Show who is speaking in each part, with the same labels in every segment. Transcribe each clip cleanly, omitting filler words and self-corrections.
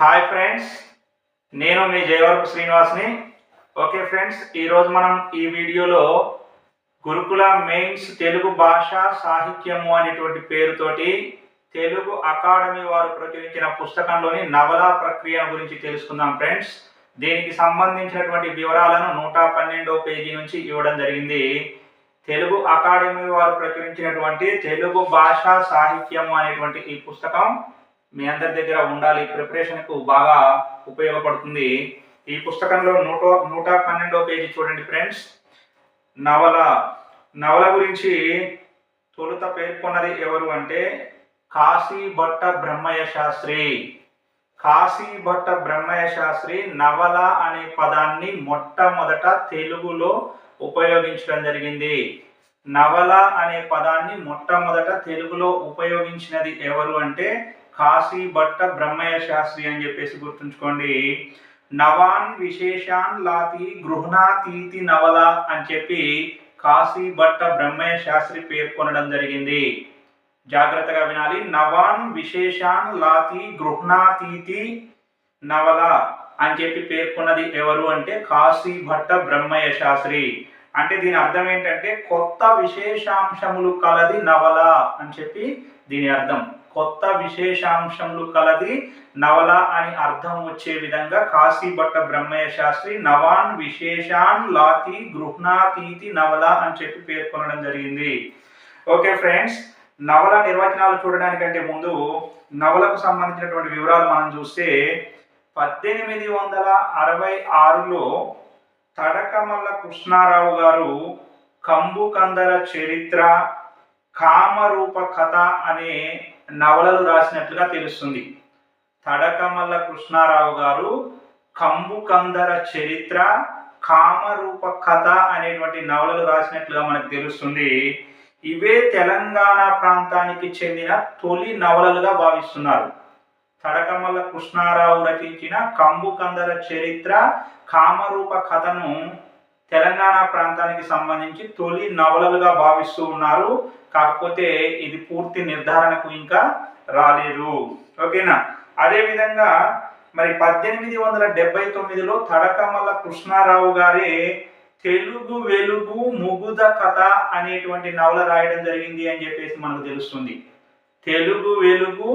Speaker 1: Hi friends, నేను మీ Jayavarapu శ్రీనివాస్ని. Okay friends, ఈరోజు మనం ఈ వీడియోలో గురుకుల మెయిన్స్ తెలుగు భాష సాహిత్యము అనేటువంటి పేరుతోటి తెలుగు అకాడమీ వారు ప్రచురించిన పుస్తకంలోని నవలా ప్రక్రియ గురించి తెలుసుకుందాం ఫ్రెండ్స్. దీనికి సంబంధించినటువంటి వివరాలను 112వ పేజీ నుంచి ఇవ్వడం జరిగింది. తెలుగు అకాడమీ వారు ప్రచురించినటువంటి తెలుగు భాష సాహిత్యము అనేటువంటి ఈ పుస్తకం మీ అందరి దగ్గర ఉండాలి, ప్రిపరేషన్కు బాగా ఉపయోగపడుతుంది. ఈ పుస్తకంలో 112వ పేజీ చూడండి ఫ్రెండ్స్. నవల గురించి తొలుత పేర్కొన్నది ఎవరు అంటే కాశీభట్ట బ్రహ్మయ్య శాస్త్రి. కాశీభట్ట బ్రహ్మయ్య శాస్త్రి నవల అనే పదాన్ని మొట్టమొదట తెలుగులో ఉపయోగించడం జరిగింది. నవల అనే పదాన్ని మొట్టమొదట తెలుగులో ఉపయోగించినది ఎవరు అంటే కాశీభట్ట బ్రహ్మయ్య శాస్త్రి అని చెప్పేసి గుర్తుంచుకోండి. నవాన్ విశేషాన్ లాతి గృహ్ణాతీతి నవల అని చెప్పి కాశీభట్ట బ్రహ్మయ్య శాస్త్రి పేర్కొనడం జరిగింది. జాగ్రత్తగా వినాలి. నవాన్ విశేషాన్ లాతి గృహ్ణాతీతి నవల అని చెప్పి పేర్కొన్నది ఎవరు అంటే కాశీభట్ట బ్రహ్మయ్య శాస్త్రి. అంటే దీని అర్థం ఏంటంటే కొత్త విశేషాంశములు కలది నవల అని చెప్పి దీని అర్థం. కొత్త విశేషాంశములు కలది నవల అని అర్థం వచ్చే విధంగా కాశీభట్ట బ్రహ్మయ్య శాస్త్రి నవాన్ విశేషాన్ లాతి గృహ్ణాతీతి నవల అని చెప్పి పేర్కొనడం జరిగింది. ఓకే ఫ్రెండ్స్, నవల నిర్వచనాలు చూడడానికంటే ముందు నవలకు సంబంధించినటువంటి వివరాలు మనం చూస్తే 1866లో తడకమల్ల కృష్ణారావు గారు కంబుకందర చరిత్ర, కామరూప కథ అనే నవలలు రాసినట్లుగా తెలుస్తుంది. తడకమల్ల కృష్ణారావు గారు కంబుకందర చరిత్ర, కామరూప కథ అనేటువంటి నవలలు రాసినట్లుగా మనకు తెలుస్తుంది. ఇవే తెలంగాణ ప్రాంతానికి చెందిన తొలి నవలలుగా భావిస్తున్నారు. తడకమల్ల కృష్ణారావు రచించిన కంబుకందర చరిత్ర, కామరూప కథను తెలంగాణ ప్రాంతానికి సంబంధించి తొలి నవలలుగా భావిస్తూ ఉన్నారు. కాకపోతే ఇది పూర్తి నిర్ధారణకు ఇంకా రాలేదు. ఓకేనా? అదేవిధంగా మరి 1879లో తడకమల్ల కృష్ణారావు గారే తెలుగు వెలుగు ముగుద కథ అనేటువంటి నవల రాయడం జరిగింది అని చెప్పేసి మనకు తెలుస్తుంది. తెలుగు వెలుగు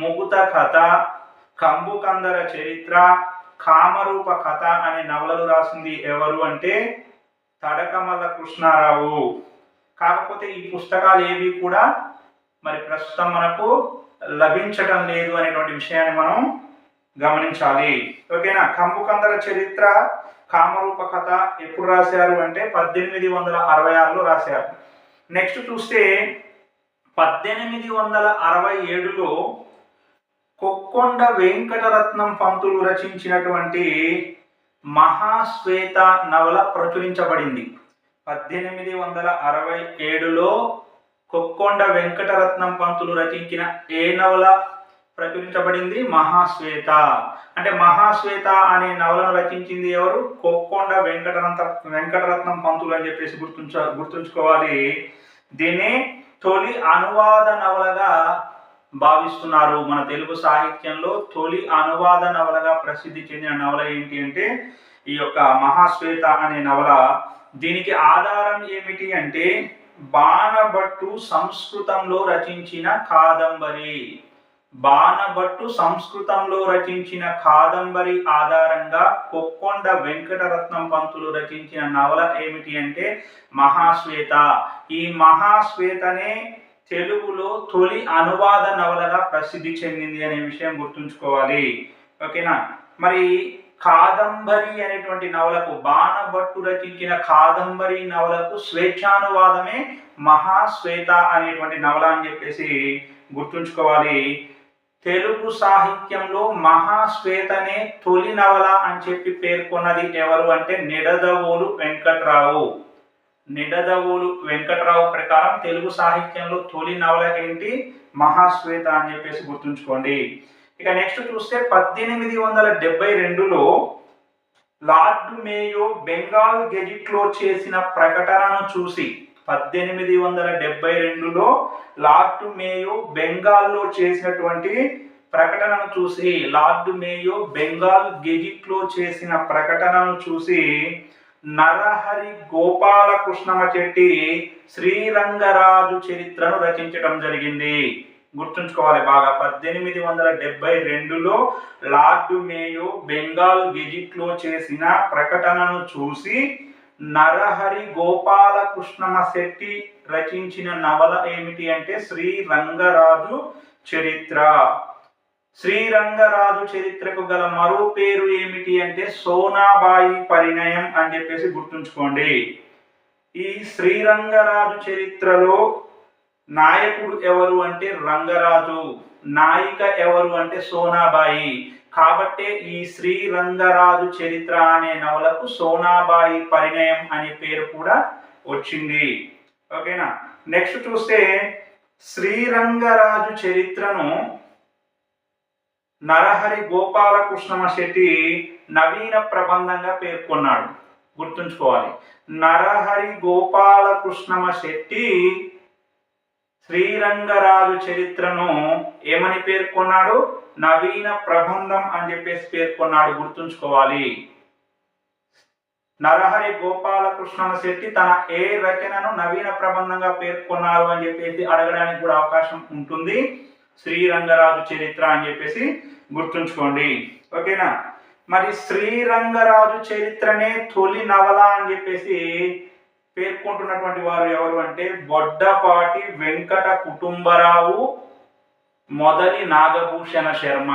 Speaker 1: ముగుద కథ, కంబుకందర చరిత్ర, కామరూప కథ అనే నవలలు రాసింది ఎవరు అంటే తడకమల్ల కృష్ణారావు. కాకపోతే ఈ పుస్తకాలు ఏవి కూడా మరి ప్రస్తుతం మనకు లభించటం లేదు అనేటువంటి విషయాన్ని మనం గమనించాలి. ఓకేనా? కంబుకందర చరిత్ర, కామరూప కథ ఎప్పుడు రాశారు అంటే 1866లో రాశారు. నెక్స్ట్ చూస్తే 1867లో కొక్కొండ వెంకటరత్నం పంతులు రచించినటువంటి మహాశ్వేత నవల ప్రచురించబడింది. 1867లో కొక్కొండ వెంకటరత్నం పంతులు రచించిన ఏ నవల ప్రచురించబడింది? మహాశ్వేత. అంటే మహాశ్వేత అనే నవలను రచించింది ఎవరు? కొక్కొండ వెంకటరత్నం పంతులు అని చెప్పేసి గుర్తుంచుకోవాలి. దీన్ని తొలి అనువాద నవలగా భావిస్తున్నారు. మన తెలుగు సాహిత్యంలో తొలి అనువాద నవలగా ప్రసిద్ధి చెందిన నవల ఏంటి అంటే ఈ యొక్క మహాశ్వేత అనే నవల. దీనికి ఆధారం ఏమిటి అంటే బాణభట్టు సంస్కృతంలో రచించిన కాదంబరి. బాణభట్టు సంస్కృతంలో రచించిన కాదంబరి ఆధారంగా కొక్కొండ వెంకటరత్నం పంతులు రచించిన నవల ఏమిటి అంటే మహాశ్వేత. ఈ మహాశ్వేతనే తెలుగులో తొలి అనువాద నవలగా ప్రసిద్ధి చెందింది అనే విషయం గుర్తుంచుకోవాలి. ఓకేనా? మరి కాదంబరి అనేటువంటి నవలకు, బాణభట్టు రచించిన కాదంబరి నవలకు స్వేచ్ఛానువాదమే మహాశ్వేత అనేటువంటి నవల అని చెప్పేసి గుర్తుంచుకోవాలి. తెలుగు సాహిత్యంలో మహాశ్వేతనే తొలి నవల అని చెప్పి పేర్కొన్నది ఎవరు అంటే నిడదవోలు వెంకట్రావు. నిడదవోలు వెంకట్రావు ప్రకారం తెలుగు సాహిత్యంలో తొలి నవల ఏంటి? మహాశ్వేత అని చెప్పేసి గుర్తుంచుకోండి. ఇక నెక్స్ట్ చూస్తే 1872లో లార్డ్ మేయో బెంగాల్ గెజిట్లో చేసిన ప్రకటనను చూసి 1872లో లార్డ్ మేయో బెంగాల్లో చేసినటువంటి ప్రకటనను చూసి, లార్డ్ మేయో బెంగాల్ గెజిట్లో చేసిన ప్రకటనను చూసి నరహరి గోపాలకృష్ణమ చెట్టి శ్రీరంగరాజు చరిత్రను రచించడం జరిగింది. గుర్తుంచుకోవాలి బాగా. 1872లో లార్డ్ మేయో బెంగాల్ గెజిట్లో చేసిన ప్రకటనను చూసి నరహరి గోపాలకృష్ణమ శెట్టి రచించిన నవల ఏమిటి అంటే శ్రీరంగరాజు చరిత్ర. శ్రీరంగరాజు చరిత్రకు గల మరో పేరు ఏమిటి అంటే సోనాబాయి పరిణయం అని చెప్పేసి గుర్తుంచుకోండి. ఈ శ్రీరంగరాజు చరిత్రలో నాయకుడు ఎవరు అంటే రంగరాజు, నాయిక ఎవరు అంటే సోనాబాయి. కాబట్టే ఈ శ్రీరంగరాజు చరిత్ర అనే నవలకు సోనాబాయి పరిణయం అనే పేరు కూడా వచ్చింది. ఓకేనా. నెక్స్ట్ చూస్తే శ్రీరంగరాజు చరిత్రను నరహరి గోపాలకృష్ణమ శెట్టి నవీన ప్రబంధంగా పేర్కొన్నాడు. గుర్తుంచుకోవాలి. నరహరి గోపాలకృష్ణమ శెట్టి శ్రీరంగరాజు చరిత్రను ఏమని పేర్కొన్నాడు? నవీన ప్రబంధం అని చెప్పేసి పేర్కొన్నాడు. గుర్తుంచుకోవాలి. నరహరి గోపాలకృష్ణమ శెట్టి తన ఏ రచనను నవీన ప్రబంధంగా పేర్కొన్నారు అని చెప్పేసి అడగడానికి కూడా అవకాశం ఉంటుంది. శ్రీరంగరాజు చరిత్ర అని చెప్పేసి గుర్తుంచుకోండి. ఓకేనా. మరి శ్రీరంగరాజు చరిత్రనే తొలి నవల అని చెప్పేసి పేర్కొంటున్నటువంటి వారు ఎవరు అంటే బొడ్డపాటి వెంకట కుటుంబరావు మొదలి నాగభూషణ శర్మ.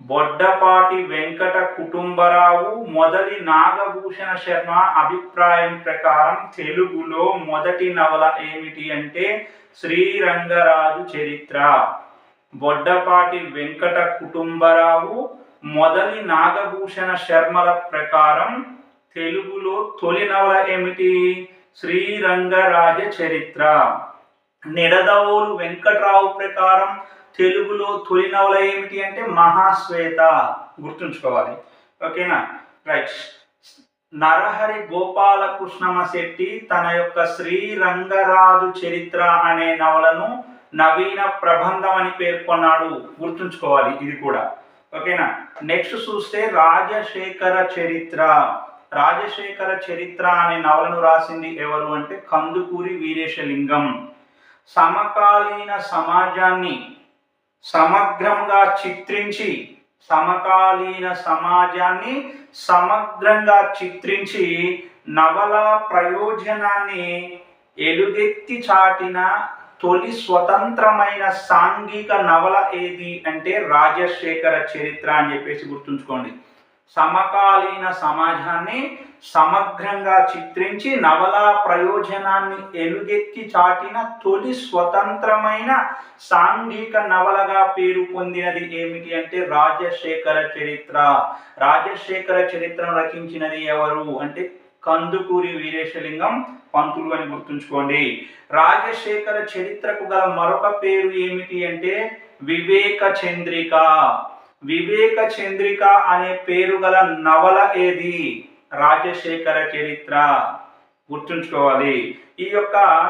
Speaker 1: బొడ్డపాటి వెంకట కుటుంబరావు మొదలి నాగభూషణ శర్మ అభిప్రాయం ప్రకారం తెలుగులో మొదటి నవల ఏమిటి అంటే శ్రీరంగరాజు చరిత్ర. బొడ్డపాటి వెంకట కుటుంబరావు మొదలి నాగభూషణ శర్మల ప్రకారం తెలుగులో తొలి నవల ఏమిటి? శ్రీరంగరాజ చరిత్ర. నిడదవోలు వెంకట్రావు ప్రకారం తెలుగులో తొలి నవల ఏమిటి అంటే మహాశ్వేత. గుర్తుంచుకోవాలి. ఓకేనా. రైట్. నరహరి గోపాలకృష్ణమ శెట్టి తన యొక్క శ్రీరంగరాజు చరిత్ర అనే నవలను నవీన ప్రబంధం అని పేర్కొన్నాడు. గుర్తుంచుకోవాలి ఇది కూడా. ఓకేనా. నెక్స్ట్ చూస్తే రాజశేఖర చరిత్ర. రాజశేఖర చరిత్ర అనే నవలను రాసింది ఎవరు అంటే కందుకూరి వీరేశలింగం. సమకాలీన సమాజాన్ని సమగ్రంగా చిత్రించి నవల ప్రయోజనాన్ని ఎలుగెత్తి చాటిన తొలి స్వతంత్రమైన సాంఘిక నవల ఏది అంటే రాజశేఖర చరిత్ర అని చెప్పేసి గుర్తుంచుకోండి. సమకాలీన సమాజాన్ని సమగ్రంగా చిత్రించి నవల ప్రయోజనాన్ని ఎలుగెత్తి చాటిన తొలి స్వతంత్రమైన సాంఘిక నవలగా పేరు పొందినది ఏమిటి అంటే రాజశేఖర చరిత్ర. రాజశేఖర చరిత్రను రచించినది ఎవరు అంటే కందుకూరి వీరేశలింగం పంతులు అని గుర్తుంచుకోండి. రాజశేఖర చరిత్రకు గల మరొక పేరు ఏమిటి అంటే వివేక చంద్రిక. వివేక చంద్రిక అనే పేరు గల నవల ఏది? రాజశేఖర చరిత్ర. గుర్తుంచుకోవాలి. ఈ యొక్క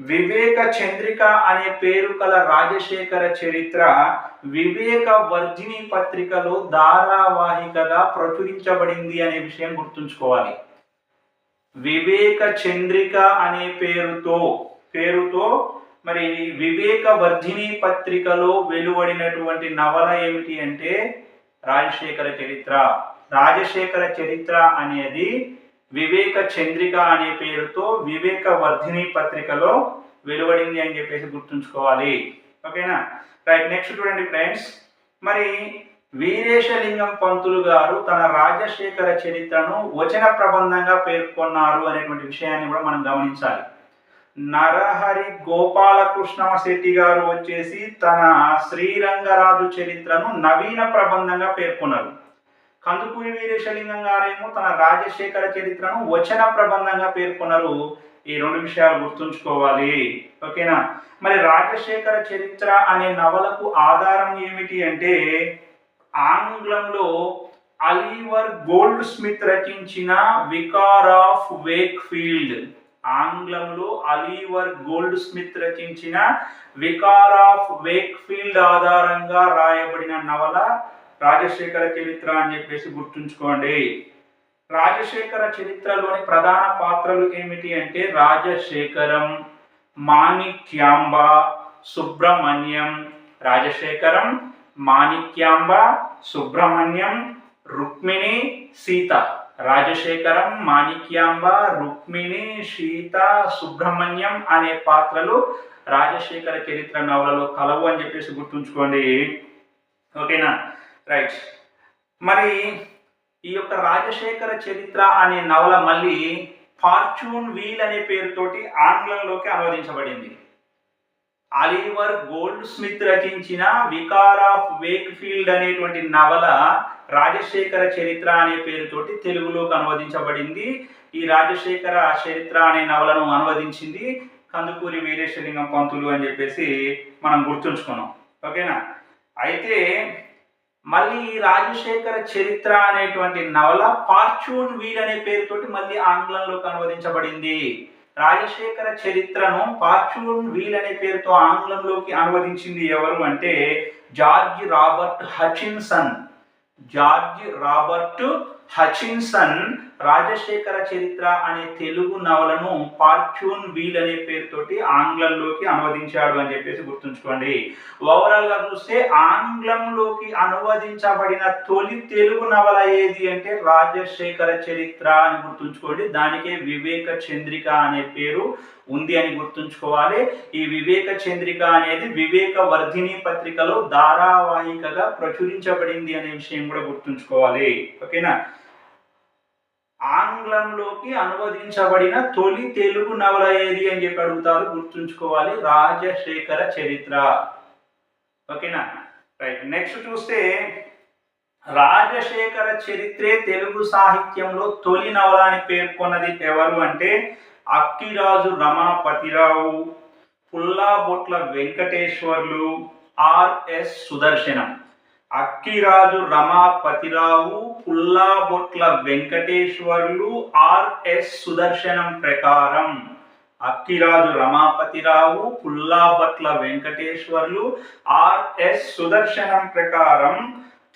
Speaker 1: వివేక చంద్రిక అనే పేరు గల రాజశేఖర చరిత్ర వివేక వర్ధిని పత్రికలో ధారావాహికగా ప్రచురించబడింది అనే విషయం గుర్తుంచుకోవాలి. వివేక చంద్రిక అనే పేరుతో మరి వివేక వర్ధిని పత్రికలో వెలువడినటువంటి నవల ఏమిటి అంటే రాజశేఖర చరిత్ర. రాజశేఖర చరిత్ర అనేది వివేక చంద్రిక అనే పేరుతో వివేక వర్ధిని పత్రికలో వెలువడింది అని చెప్పేసి గుర్తుంచుకోవాలి. ఓకేనా. రైట్. నెక్స్ట్ చూడండి ఫ్రెండ్స్. మరి వీరేశలింగం పంతులు గారు తన రాజశేఖర చరిత్రను వచన ప్రబంధంగా పేర్కొన్నారు అనేటువంటి విషయాన్ని కూడా మనం గమనించాలి. నరహరి గోపాలకృష్ణమ శెట్టి గారు వచ్చేసి తన శ్రీరంగరాజు చరిత్రను నవీన ప్రబంధంగా పేర్కొన్నారు. కందుకూరి వీరేశలింగం గారేమో తన రాజశేఖర చరిత్రను వచన ప్రబంధంగా పేర్కొన్నారు. ఈ రెండు విషయాలు గుర్తుంచుకోవాలి. ఓకేనా. మరి రాజశేఖర చరిత్ర అనే నవలకు ఆధారం ఏమిటి అంటే ఆంగ్లంలో ఆలివర్ గోల్డ్ స్మిత్ రచించిన వికార్ ఆఫ్ వేక్ఫీల్డ్ ఆంగ్లంలో ఆలివర్ గోల్డ్ స్మిత్ రచించిన వికార్ ఆఫ్ వేక్ఫీల్డ్ ఆధారంగా రాయబడిన నవల రాజశేఖర చరిత్ర అని చెప్పేసి గుర్తుంచుకోండి. రాజశేఖర చరిత్రలోని ప్రధాన పాత్రలు ఏమిటి అంటే రాజశేఖరం, మాణిక్యాంబ, సుబ్రహ్మణ్యం. రాజశేఖరం, మాణిక్యాంబ, సుబ్రహ్మణ్యం, రుక్మిణి, సీత. రాజశేఖరం, మాణిక్యాంబ, రుక్మిణి, సీత, సుబ్రహ్మణ్యం అనే పాత్రలు రాజశేఖర చరిత్ర నవలలో కలవు అని చెప్పేసి గుర్తుంచుకోండి. ఓకేనా, రైట్. మరి ఈ యొక్క రాజశేఖర చరిత్ర అనే నవల మళ్ళీ ఫార్చ్యూన్ వీల్ అనే పేరుతోటి ఆంగ్లంలోకి అనువదించబడింది. ఆలివర్ గోల్డ్ స్మిత్ రచించిన వికార్ ఆఫ్ వేక్ఫీల్డ్ అనేటువంటి నవల రాజశేఖర చరిత్ర అనే పేరుతోటి తెలుగులోకి అనువదించబడింది. ఈ రాజశేఖర చరిత్ర అనే నవలను అనువదించింది కందుకూరి వీరేశలింగం పంతులు అని చెప్పేసి మనం గుర్తుంచుకున్నాం. ఓకేనా, అయితే మళ్ళీ ఈ రాజశేఖర చరిత్ర అనేటువంటి నవల ఫార్చ్యూన్ వీల్ అనే పేరుతోటి మళ్ళీ ఆంగ్లంలోకి అనువదించబడింది. రాజశేఖర చరిత్రను ఫార్చ్యూన్ వీల్ అనే పేరుతో ఆంగ్లంలోకి అనువదించింది ఎవరు అంటే George Robert Hutchinson. George Robert Hutchinson Rajasekhara చరిత్ర అనే తెలుగు నవలను ఫార్చ్యూన్ వీల్ అనే పేరుతోటి ఆంగ్లంలోకి అనువదించాడు అని చెప్పేసి గుర్తుంచుకోండి. ఓవరాల్ గా చూస్తే ఆంగ్లంలోకి అనువదించబడిన తొలి తెలుగు నవల ఏది అంటే రాజశేఖర చరిత్ర అని గుర్తుంచుకోండి. దానికే వివేక చంద్రిక అనే పేరు ఉంది అని గుర్తుంచుకోవాలి. ఈ వివేక చంద్రిక అనేది వివేక వర్ధిని పత్రికలో ధారావాహికగా ప్రచురించబడింది అనే విషయం కూడా గుర్తుంచుకోవాలి. ఓకేనా, ఆంగ్లంలోకి అనువదించబడిన తొలి తెలుగు నవల ఏది అని చెప్పి అడుగుతారు, గుర్తుంచుకోవాలి, రాజశేఖర చరిత్ర. ఓకేనా, రైట్. నెక్స్ట్ చూస్తే రాజశేఖర చరిత్రే తెలుగు సాహిత్యంలో తొలి నవల అని పేర్కొన్నది ఎవరు అంటే అక్కిరాజు రమాపతిరావు, పుల్లాబొట్ల వెంకటేశ్వర్లు, ఆర్ఎస్ సుదర్శనం. అక్కిరాజు రమాపతిరావు, పుల్లాబొట్ల వెంకటేశ్వర్లు, ఆర్ఎస్ సుదర్శనం ప్రకారం అక్కిరాజు రమాపతిరావు, పుల్లాబొట్ల వెంకటేశ్వర్లు, ఆర్ఎస్ సుదర్శనం ప్రకారం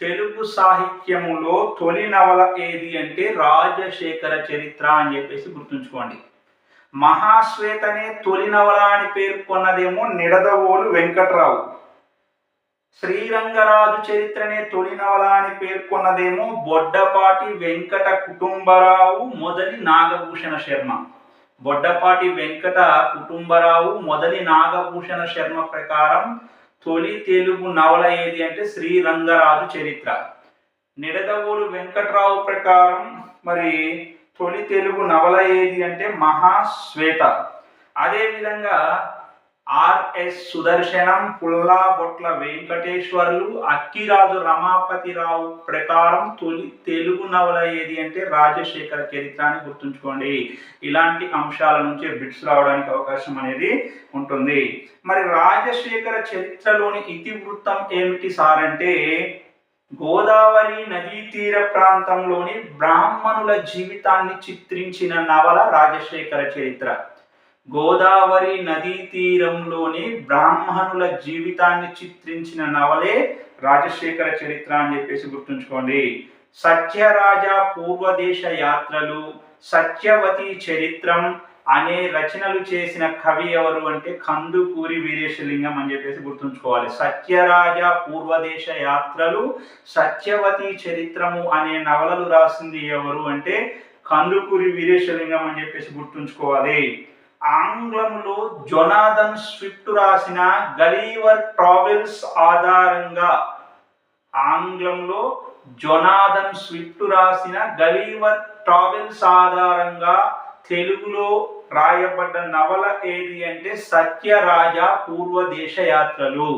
Speaker 1: తెలుగు సాహిత్యములో తొలి నవల ఏది అంటే రాజశేఖర చరిత్ర అని చెప్పేసి గుర్తుంచుకోండి. మహాశ్వేతనే తొలి నవల అని పేర్కొన్నదేమో నిడదవోలు వెంకట్రావు. శ్రీరంగరాజు చరిత్రనే తొలి నవల అని పేర్కొన్నదేమో బొడ్డపాటి వెంకట కుటుంబరావు మొదలి నాగభూషణ శర్మ. బొడ్డపాటి వెంకట కుటుంబరావు మొదలి నాగభూషణ శర్మ ప్రకారం తొలి తెలుగు నవల ఏది అంటే శ్రీరంగరాజు చరిత్ర. నిడదవోలు వెంకట్రావు ప్రకారం మరి తొలి తెలుగు నవల ఏది అంటే మహాశ్వేత. అదేవిధంగా ఆర్ఎస్ సుదర్శనం, పుల్లాబొట్ల వెంకటేశ్వర్లు, అక్కిరాజు రమాపతిరావు ప్రకారం తొలి తెలుగు నవల ఏది అంటే రాజశేఖర చరిత్ర అని గుర్తుంచుకోండి. ఇలాంటి అంశాల నుంచి బిట్స్ రావడానికి అవకాశం అనేది ఉంటుంది. మరి రాజశేఖర చరిత్రలోని ఇతివృత్తం ఏమిటి సార్ అంటే గోదావరి నదీ తీర ప్రాంతంలోని బ్రాహ్మణుల జీవితాన్ని చిత్రించిన నవల రాజశేఖర చరిత్ర. గోదావరి నదీ తీరంలోని బ్రాహ్మణుల జీవితాన్ని చిత్రించిన నవలే రాజశేఖర చరిత్ర అని చెప్పేసి గుర్తుంచుకోండి. సత్యరాజ పూర్వదేశ యాత్రలు, సత్యవతి చరిత్రం అనే రచనలు చేసిన కవి ఎవరు అంటే కందుకూరి వీరేశలింగం అని చెప్పేసి గుర్తుంచుకోవాలి. సత్యరాజ పూర్వదేశ యాత్రలు, సత్యవతి చరిత్రము అనే నవలలు రాసింది ఎవరు అంటే కందుకూరి వీరేశలింగం అని చెప్పేసి గుర్తుంచుకోవాలి. ఆంగ్లంలో జొనాథన్ స్విఫ్ట్ రాసిన గలీవర్ ట్రావెల్స్ ఆధారంగా ఆంగ్లంలో జొనాథన్ స్విఫ్ట్ రాసిన గలీవర్ ట్రావెల్స్ ఆధారంగా తెలుగులో రాయబడ్డ నవల ఏది అంటే సత్యరాజ పూర్వదేశ యాత్రలు.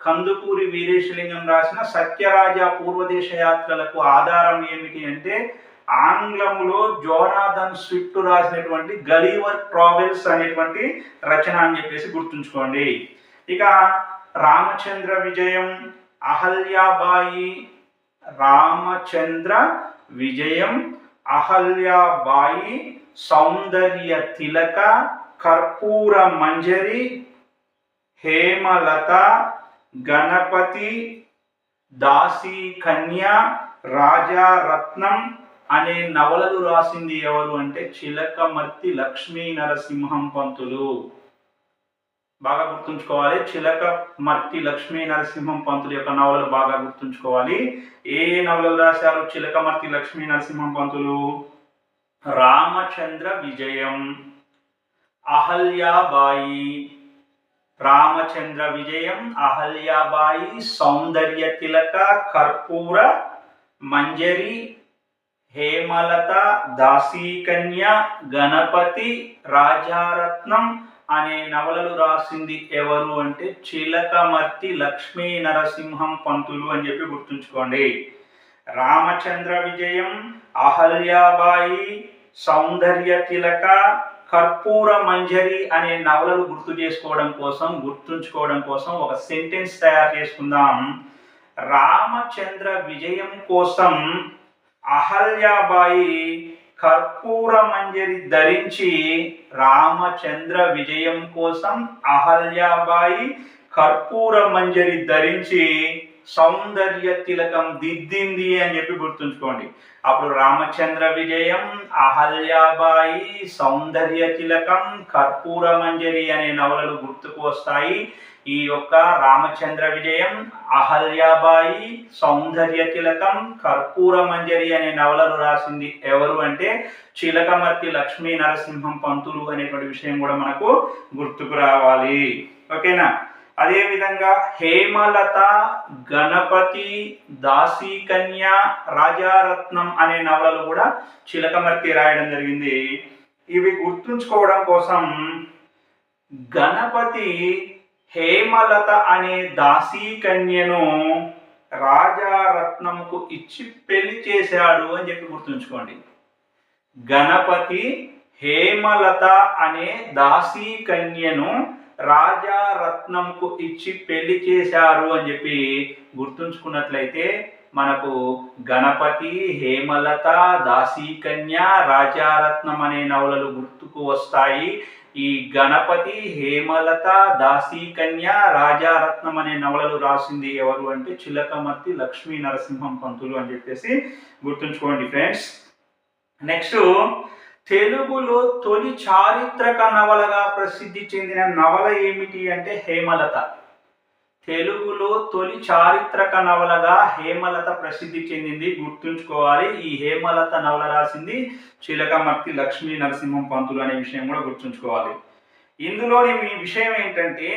Speaker 1: కందుకూరి వీరేశలింగం రాసిన సత్యరాజ పూర్వదేశ యాత్రలకు ఆధారం ఏమిటి అంటే ఆంగ్లంలో జోనాథన్ స్విఫ్ట్ రాసినటువంటి గలీవర్ ట్రావెల్స్ అనేటువంటి రచన అని చెప్పేసి గుర్తుంచుకోండి. ఇక రామచంద్ర విజయం, అహల్యాబాయి, రామచంద్ర విజయం, అహల్యాబాయి, సౌందర్య తిలక, కర్పూర మంజరి, హేమలత, గణపతి, దాసి కన్య, రాజారత్నం అనే నవలలు రాసింది ఎవరు అంటే చిలకమర్తి లక్ష్మీ నరసింహం పంతులు. బాగా గుర్తుంచుకోవాలి. చిలకమర్తి లక్ష్మీ నరసింహం పంతులు యొక్క నవలలు బాగా గుర్తుంచుకోవాలి. ఏ నవలలు రాశారు చిలకమర్తి లక్ష్మీ నరసింహం పంతులు? రామచంద్ర విజయం, అహల్యాబాయి, రామచంద్ర విజయం, అహల్యాబాయి, సౌందర్య తిలక, కర్పూర మంజరి, హేమలత, దాసీకన్య, గణపతి, రాజారత్నం అనే నవలలు రాసింది ఎవరు అంటే చిలకమర్తి లక్ష్మీ నరసింహం పంతులు అని చెప్పి గుర్తుంచుకోండి. రామచంద్ర విజయం, అహల్యాబాయి, సౌందర్య తిలక, కర్పూర మంజరి అనే నవలలు గుర్తుంచుకోవడం కోసం ఒక సెంటెన్స్ తయారు చేసుకుందాం. రామచంద్ర విజయం కోసం అహల్యాబాయి కర్పూర మంజరి ధరించి, రామచంద్ర విజయం కోసం అహల్యాబాయి కర్పూర మంజరి ధరించి సౌందర్య తిలకం దిద్దింది అని చెప్పి గుర్తుంచుకోండి. అప్పుడు రామచంద్ర విజయం, అహల్యాబాయి, సౌందర్య తిలకం, కర్పూర మంజరి అనే నవలలు గుర్తుకు వస్తాయి. ఈ యొక్క రామచంద్ర విజయం, అహల్యాబాయి, సౌందర్య తిలకం, కర్పూర మంజరి అనే నవలలు రాసింది ఎవరు అంటే చిలకమర్తి లక్ష్మీ నరసింహం పంతులు అనేటువంటి విషయం కూడా మనకు గుర్తుకు రావాలి. ఓకేనా? అదేవిధంగా హేమలత, గణపతి, దాసీకన్య, రాజారత్నం అనే నవలలు కూడా చిలకమర్తి రాయడం జరిగింది. ఇవి గుర్తుంచుకోవడం కోసం గణపతి హేమలత అనే దాసీకన్యను రాజారత్నంకు ఇచ్చి పెళ్లి చేశాడు అని చెప్పి గుర్తుంచుకోండి. గణపతి హేమలత అనే దాసీకన్యను రాజారత్నంకు ఇచ్చి పెళ్లి చేశారు అని చెప్పి గుర్తుంచుకున్నట్లయితే మనకు గణపతి, హేమలత, దాసీకన్య, రాజారత్నం అనే నవలలు గుర్తుకు వస్తాయి. ఈ గణపతి, హేమలత, దాసీకన్య, రాజారత్నం అనే నవలలు రాసింది ఎవరు అంటే చిలకమర్తి లక్ష్మీ నరసింహం పంతులు అని చెప్పేసి గుర్తుంచుకోండి ఫ్రెండ్స్. నెక్స్ట్, తెలుగులో తొలి చారిత్రక నవలగా ప్రసిద్ధి చెందిన నవల ఏమిటి అంటే హేమలత. తెలుగులో తొలి చారిత్రక నవలగా హేమలత ప్రసిద్ధి చెందింది, గుర్తుంచుకోవాలి. ఈ హేమలత నవల రాసింది చిలకమర్తి లక్ష్మీ నరసింహం పంతులు అనే విషయం కూడా గుర్తుంచుకోవాలి. ఇందులోని మీ విషయం ఏంటంటే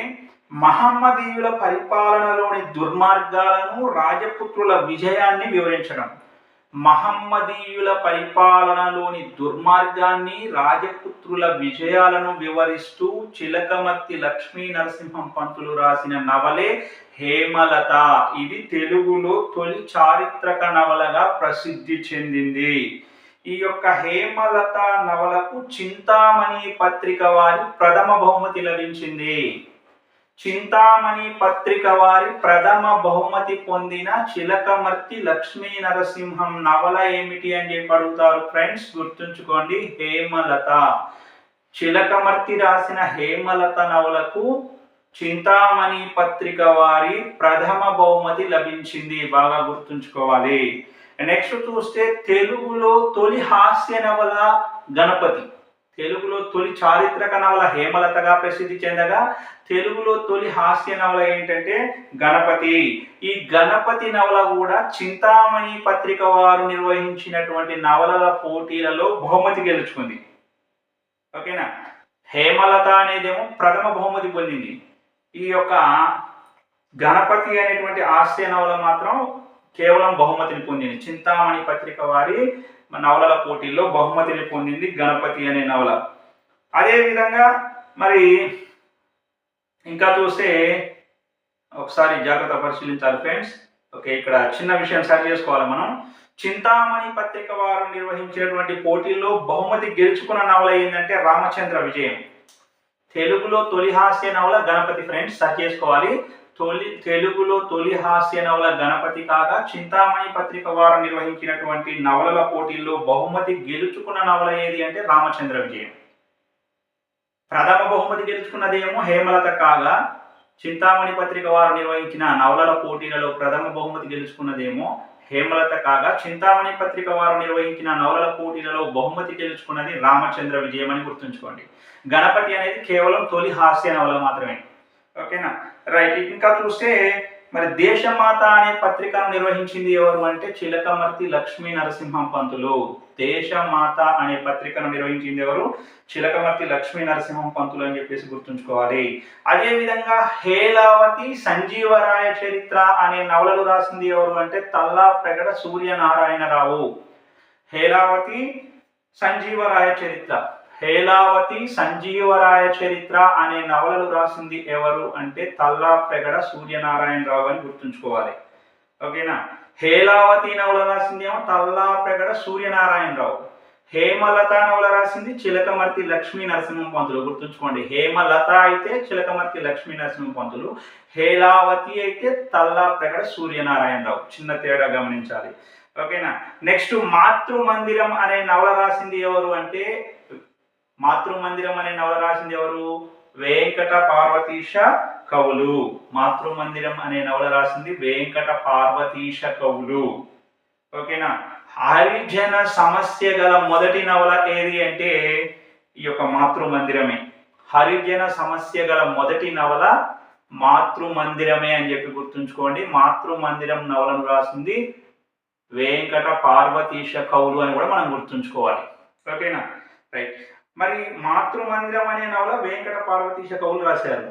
Speaker 1: మహమ్మదీయుల పరిపాలనలోని దుర్మార్గాలను, రాజపుత్రుల విజయాన్ని వివరించడం. మహమ్మదీయుల పరిపాలనలోని దుర్మార్గాన్ని, రాజపుత్రుల విజయాలను వివరిస్తూ చిలకమర్తి లక్ష్మీ నరసింహం పంతులు రాసిన నవలే హేమలత. ఇది తెలుగులో తొలి చారిత్రక నవలగా ప్రసిద్ధి చెందింది. ఈ యొక్క హేమలత నవలకు చింతామణి పత్రిక వారి ప్రథమ బహుమతి లభించింది. చింతామణి పత్రిక వారి ప్రథమ బహుమతి పొందిన చిలకమర్తి లక్ష్మీ నరసింహం నవల ఏమిటి అని చెప్పి అడుగుతారు ఫ్రెండ్స్, గుర్తుంచుకోండి హేమలత. చిలకమర్తి రాసిన హేమలత నవలకు చింతామణి పత్రిక వారి ప్రథమ బహుమతి లభించింది, బాగా గుర్తుంచుకోవాలి. నెక్స్ట్ చూస్తే తెలుగులో తొలి హాస్య నవల గణపతి. తెలుగులో తొలి చారిత్రక నవల హేమలతగా ప్రసిద్ధి చెందగా తెలుగులో తొలి హాస్య నవల ఏంటంటే గణపతి. ఈ గణపతి నవల కూడా చింతామణి పత్రిక వారు నిర్వహించినటువంటి నవలల పోటీలలో బహుమతి గెలుచుకుంది. ఓకేనా? హేమలత అనేదేమో ప్రథమ బహుమతి పొందింది. ఈ యొక్క గణపతి అనేటువంటి హాస్య నవల మాత్రం కేవలం బహుమతిని పొందింది. చింతామణి పత్రిక వారి నవలల పోటీల్లో బహుమతిని పొందింది గణపతి అనే నవల. అదేవిధంగా మరి ఇంకా చూస్తే ఒకసారి జాగ్రత్త పరిశీలించాలి ఫ్రెండ్స్. ఓకే, ఇక్కడ చిన్న విషయం సరి చేసుకోవాలి మనం. చింతామణి పత్రిక వారు నిర్వహించినటువంటి పోటీల్లో బహుమతి గెలుచుకున్న నవల ఏంటంటే రామచంద్ర విజయం. తెలుగులో తొలి హాస్య నవల గణపతి ఫ్రెండ్స్, సరి చేసుకోవాలి. తెలుగులో తొలి హాస్య నవల గణపతి కాగా చింతామణి పత్రిక వారు నిర్వహించినటువంటి నవలల పోటీల్లో బహుమతి గెలుచుకున్న నవల ఏది అంటే రామచంద్ర విజయం. ప్రథమ బహుమతి గెలుచుకున్నదేమో హేమలత కాగా చింతామణి పత్రిక వారు నిర్వహించిన నవలల పోటీలలో ప్రథమ బహుమతి గెలుచుకున్నదేమో హేమలత కాగా చింతామణి పత్రిక వారు నిర్వహించిన నవలల పోటీలలో బహుమతి గెలుచుకున్నది రామచంద్ర విజయం అని గుర్తుంచుకోండి. గణపతి అనేది కేవలం తొలి హాస్య నవల మాత్రమే. ఓకేనా, రైట్. ఇంకా చూస్తే మరి దేశమాత అనే పత్రికను నిర్వహించింది ఎవరు అంటే చిలకమర్తి లక్ష్మీ నరసింహం పంతులు. దేశమాత అనే పత్రికను నిర్వహించింది ఎవరు? చిలకమర్తి లక్ష్మీ నరసింహం పంతులు అని చెప్పేసి గుర్తుంచుకోవాలి. అదే విధంగా హేలావతి సంజీవరాయ చరిత్ర అనే నవలలు రాసింది ఎవరు అంటే తల్లాప్రగడ సూర్యనారాయణరావు. హేలావతి సంజీవరాయ చరిత్ర అనే నవలలు రాసింది ఎవరు అంటే తల్లాప్రగడ సూర్యనారాయణరావు అని గుర్తుంచుకోవాలి. ఓకేనా, హేలావతి నవల రాసింది ఏమో తల్లాప్రగడ సూర్యనారాయణరావు. హేమలత నవల రాసింది చిలకమర్తి లక్ష్మీ నరసింహం పంతులు. గుర్తుంచుకోండి, హేమలత అయితే చిలకమర్తి లక్ష్మీ నరసింహం పంతులు, హేలావతి అయితే తల్లాప్రగడ సూర్యనారాయణరావు. చిన్న తేడా గమనించాలి. ఓకేనా, నెక్స్ట్ మాతృమందిరం అనే నవల రాసింది ఎవరు అంటే వెంకట పార్వతీశ కవులు. మాతృమందిరం అనే నవల రాసింది వెంకట పార్వతీశ కవులు. ఓకేనా, హరిజన సమస్య గల మొదటి నవల ఏది అంటే ఈ యొక్క మాతృమందిరమే. హరిజన సమస్య గల మొదటి నవల మాతృమందిరమే అని చెప్పి గుర్తుంచుకోండి. మాతృమందిరం నవలను రాసింది వెంకట పార్వతీశ కవులు అని కూడా మనం గుర్తుంచుకోవాలి. ఓకేనా, రైట్. మరి మాతృమందిరం అనే నవల వెంకట పార్వతీశ కవులు రాశారు.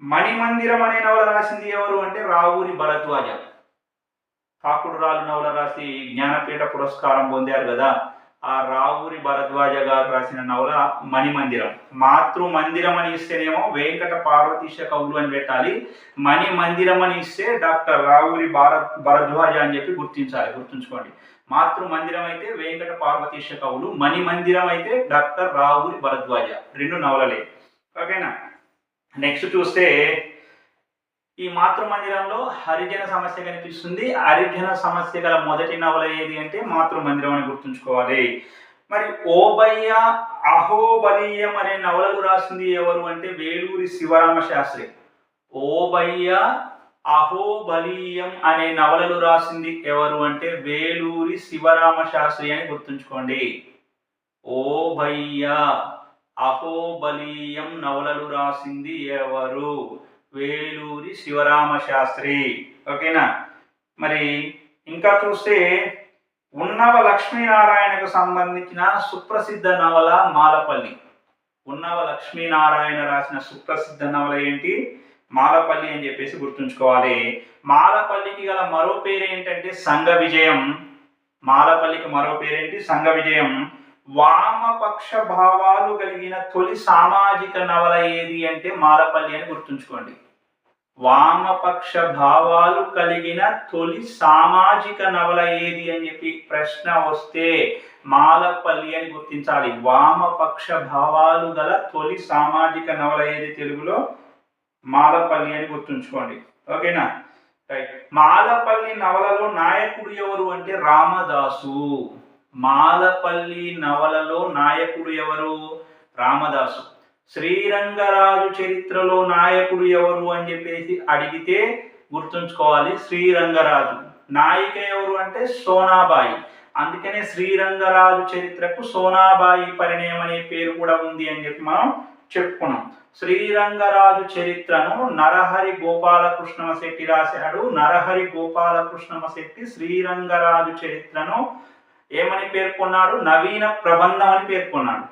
Speaker 1: మణిమందిరం అనే నవల రాసింది ఎవరు అంటే రావూరి భరద్వాజ. కాకుడు రాళ్ళు నవల రాసి జ్ఞానపీఠ పురస్కారం పొందారు కదా, ఆ రావూరి భరద్వాజ గారు రాసిన నవల మణిమందిరం. మాతృమందిరం అని ఇస్తేనేమో వెంకట పార్వతీశ కవులు అని పెట్టాలి, మణిమందిరం అని ఇస్తే డాక్టర్ రావూరి భరద్వాజ అని చెప్పి గుర్తుంచుకోండి. మాతృమందిరం అయితే వెంకట పార్వతీశ కవులు, మణిమందిరం అయితే డాక్టర్ రావూరి భరద్వాజ. రెండు నవలలే. ఓకేనా, నెక్స్ట్ చూస్తే ఈ మాతృమందిరంలో హరిజన సమస్య కనిపిస్తుంది. హరిజన సమస్య గల మొదటి నవల ఏది అంటే మాతృమందిరం అని గుర్తుంచుకోవాలి. మరి ఓబయ్య అహోబలీయం అనే నవలలు రాసింది ఎవరు అంటే వేలూరి శివరామ శాస్త్రి. ఓబయ్య అహోబలీయం అనే నవలలు రాసింది ఎవరు అంటే వేలూరి శివరామ శాస్త్రి అని గుర్తుంచుకోండి. ఓబయ్య అహోబలీయం నవలలు రాసింది ఎవరు? వేలూరి శివరామ శాస్త్రి. ఓకేనా, మరి ఇంకా చూస్తే ఉన్నవ లక్ష్మీనారాయణకు సంబంధించిన సుప్రసిద్ధ నవల మాలపల్లి. ఉన్నవ లక్ష్మీనారాయణ రాసిన సుప్రసిద్ధ నవల ఏంటి? మాలపల్లి అని చెప్పేసి గుర్తుంచుకోవాలి. మాలపల్లికి గల మరో పేరు ఏంటంటే సంఘ విజయం. మాలపల్లికి మరో పేరేంటి? సంఘ విజయం. వామపక్ష భావాలు కలిగిన తొలి సామాజిక నవల ఏది అంటే మాలపల్లి అని గుర్తుంచుకోండి. వామపక్ష భావాలు కలిగిన తొలి సామాజిక నవల ఏది అని చెప్పి ప్రశ్న వస్తే మాలపల్లి అని గుర్తించాలి. వామపక్ష భావాలు గల తొలి సామాజిక నవల ఏది తెలుగులో? మాలపల్లి అని గుర్తుంచుకోండి. ఓకేనా, రైట్. మాలపల్లి నవలలో నాయకుడు ఎవరు అంటే రామదాసు. మాలపల్లి నవలలో నాయకుడు ఎవరు? రామదాసు. శ్రీరంగరాజు చరిత్రలో నాయకుడు ఎవరు అని చెప్పేసి అడిగితే గుర్తుంచుకోవాలి శ్రీరంగరాజు. నాయిక ఎవరు అంటే సోనాబాయి. అందుకనే శ్రీరంగరాజు చరిత్రకు సోనాబాయి పరిణయం అనే పేరు కూడా ఉంది అని చెప్పి మనం చెప్పుకున్నాం. శ్రీరంగరాజు చరిత్రను నరహరి గోపాలకృష్ణ శెట్టి రాశాడు. నరహరి గోపాలకృష్ణ శెట్టి శ్రీరంగరాజు చరిత్రను ఏమని పేర్కొన్నాడు? నవీన ప్రబంధం అని పేర్కొన్నాడు.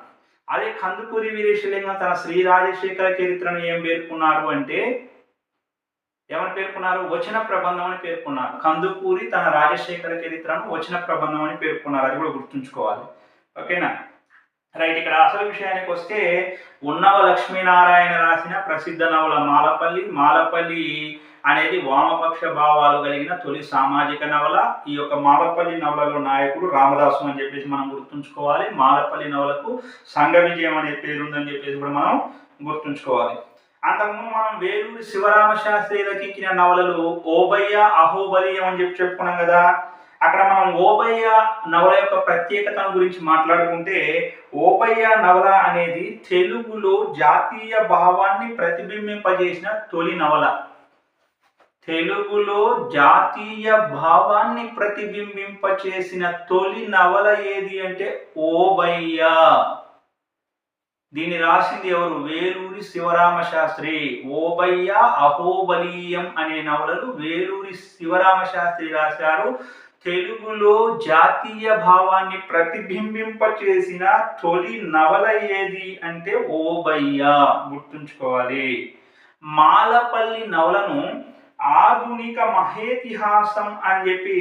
Speaker 1: అదే కందుకూరి వీరేశలింగం తన శ్రీ రాజశేఖర చరిత్రను ఏం పేర్కొన్నారు అంటే ఏమని పేర్కొన్నారు? వచన ప్రబంధం అని పేర్కొన్నారు. కందుకూరి తన రాజశేఖర చరిత్రను వచన ప్రబంధం అని పేర్కొన్నారు. అది కూడా గుర్తుంచుకోవాలి. ఓకేనా, రైట్. ఇక్కడ అసలు విషయానికి వస్తే ఉన్నవ లక్ష్మీనారాయణ రాసిన ప్రసిద్ధ నవల మాలపల్లి. మాలపల్లి అనేది వామపక్ష భావాలు కలిగిన తొలి సామాజిక నవల. ఈ యొక్క మాలపల్లి నవలలో నాయకుడు రామదాసు అని చెప్పేసి మనం గుర్తుంచుకోవాలి. మాలపల్లి నవలకు సంఘ విజయం అనే పేరు ఉందని చెప్పేసి కూడా మనం గుర్తుంచుకోవాలి. అంతకుముందు మనం వేలూరి శివరామ శాస్త్రి రచించిన నవలలు ఓబయ్య అహోబలియం అని చెప్పుకున్నాం కదా. అక్కడ మనం ఓబయ్య నవల యొక్క ప్రత్యేకతను గురించి మాట్లాడుకుంటే, ఓబయ్య నవల అనేది తెలుగులో జాతీయ భావాన్ని ప్రతిబింబింపజేసిన తొలి నవల. తెలుగులో జాతీయ భావాన్ని ప్రతిబింబింపచేసిన తొలి నవల ఏది అంటే ఓబయ్య. దీన్ని రాసింది ఎవరు? వేలూరి శివరామ శాస్త్రి. ఓబయ్య అహోబలీయం అనే నవలలు వేలూరి శివరామ శాస్త్రి రాశారు. తెలుగులో జాతీయ భావాన్ని ప్రతిబింబింపచేసిన తొలి నవల ఏది అంటే ఓబయ్య. గుర్తుంచుకోవాలి. మాలపల్లి నవలను ఆధునిక మహేతిహాసం అని చెప్పి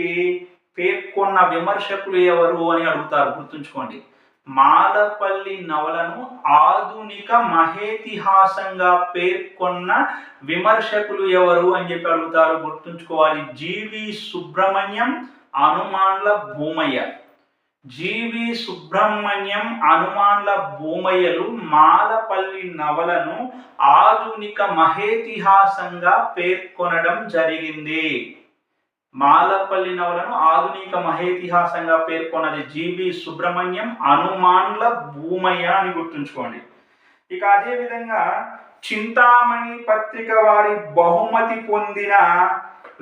Speaker 1: పేర్కొన్న విమర్శకులు ఎవరు అని అడుగుతారు. గుర్తుంచుకోండి. మాలపల్లి నవలను ఆధునిక మహేతిహాసంగా పేర్కొన్న విమర్శకులు ఎవరు అని చెప్పి అడుగుతారు. గుర్తుంచుకోవాలి. జీవి సుబ్రహ్మణ్యం, హనుమాన్ల భూమయ్య. జీవి సుబ్రహ్మణ్యం, హనుమాన్ల భూమయ్యలు మాలపల్లి నవలను ఆధునిక మహేతిహాసంగా పేర్కొనడం జరిగింది. మాలపల్లి నవలను ఆధునిక మహేతిహాసంగా పేర్కొన్నది జీవి సుబ్రహ్మణ్యం, హనుమాన్ల భూమయ్య అని గుర్తుంచుకోండి. ఇక అదే విధంగా చింతామణి పత్రిక వారి బహుమతి పొందిన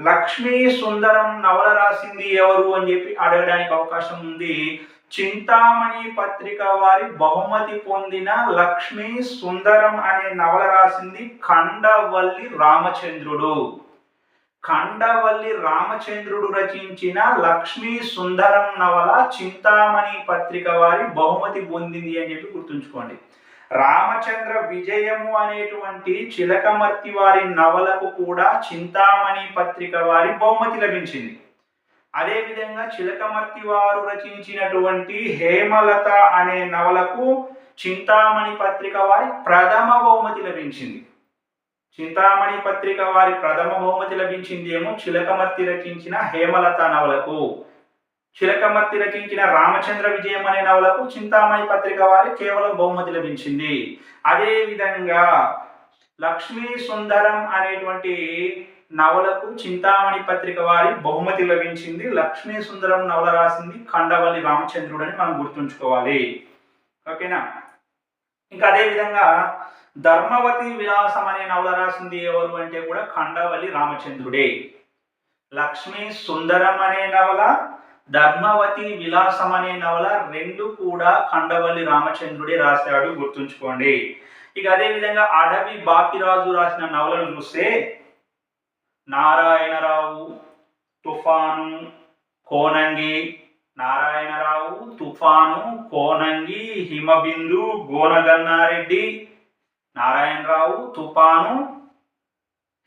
Speaker 1: లక్ష్మీ సుందరం నవల రాసింది ఎవరు అని చెప్పి అడగడానికి అవకాశం ఉంది. చింతామణి పత్రిక వారి బహుమతి పొందిన లక్ష్మీ సుందరం అనే నవల రాసింది ఖండవల్లి రామచంద్రుడు. ఖండవల్లి రామచంద్రుడు రచించిన లక్ష్మీ సుందరం నవల చింతామణి పత్రిక వారి బహుమతి పొందింది అని చెప్పి గుర్తుంచుకోండి. రామచంద్ర విజయము అనేటువంటి చిలకమర్తి వారి నవలకు కూడా చింతామణి పత్రిక వారి బహుమతి లభించింది. అదేవిధంగా చిలకమర్తి వారు రచించినటువంటి హేమలత అనే నవలకు చింతామణి పత్రిక వారి ప్రథమ బహుమతి లభించింది. చింతామణి పత్రిక వారి ప్రథమ బహుమతి లభించింది ఏమో చిలకమర్తి రచించిన హేమలత నవలకు. చిలకమర్తి రచించిన రామచంద్ర విజయం అనే నవలకు చింతామణి పత్రిక వారి కేవలం బహుమతి లభించింది. అదే విధంగా లక్ష్మీ సుందరం అనేటువంటి నవలకు చింతామణి పత్రిక వారి బహుమతి లభించింది. లక్ష్మీ సుందరం నవల రాసింది ఖండవల్లి రామచంద్రుడు అని మనం గుర్తుంచుకోవాలి. ఓకేనా. ఇంకా అదే విధంగా ధర్మవతి విలాసం అనే నవల రాసింది ఎవరు అంటే కూడా ఖండవల్లి రామచంద్రుడే. లక్ష్మీ సుందరం అనే నవల, ధర్మవతి విలాసం అనే నవల రెండు కూడా ఖండవల్లి రామచంద్రుడే రాశాడు. గుర్తుంచుకోండి. ఇక అదే విధంగా అడవి బాపిరాజు రాసిన నవలను చూస్తే నారాయణరావు, తుఫాను, కోనంగి. నారాయణరావు, తుఫాను, కోనంగి, హిమబిందు, గోనగన్నారెడ్డి. నారాయణరావు, తుఫాను,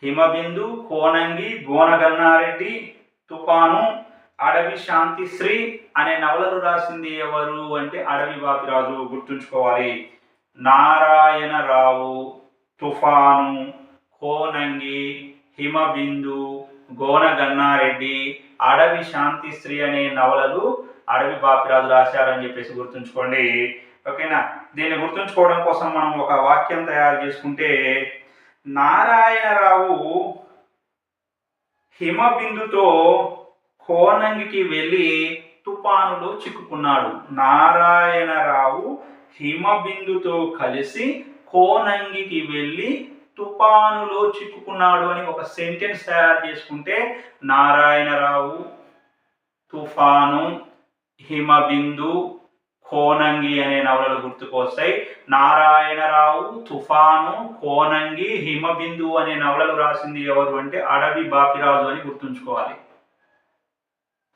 Speaker 1: హిమబిందు, కోనంగి, గోనగన్నారెడ్డి, తుఫాను. అడవి శాంతిశ్రీ అనే నవలలు రాసింది ఎవరు అంటే అడవి బాపిరాజు. గుర్తుంచుకోవాలి. నారాయణరావు, తుఫాను, కోనంగి, హిమబిందు, గోనగన్నారెడ్డి, అడవి శాంతిశ్రీ అనే నవలలు అడవి బాపిరాజు రాశారని చెప్పేసి గుర్తుంచుకోండి. ఓకేనా. దీన్ని గుర్తుంచుకోవడం కోసం మనం ఒక వాక్యం తయారు చేసుకుంటే, నారాయణరావు హిమబిందుతో కోనంగికి వెళ్ళి తుఫానులో చిక్కుకున్నాడు. నారాయణరావు హిమబిందుతో కలిసి కోనంగికి వెళ్ళి తుఫానులో చిక్కుకున్నాడు అని ఒక సెంటెన్స్ తయారు చేసుకుంటే నారాయణరావు, తుఫాను, హిమబిందు, కోనంగి అనే నవలలు గుర్తుకొస్తాయి. నారాయణరావు, తుఫాను, కోనంగి, హిమబిందు అనే నవలలు రాసింది ఎవరు అంటే అడవి బాపిరాజు అని గుర్తుంచుకోవాలి.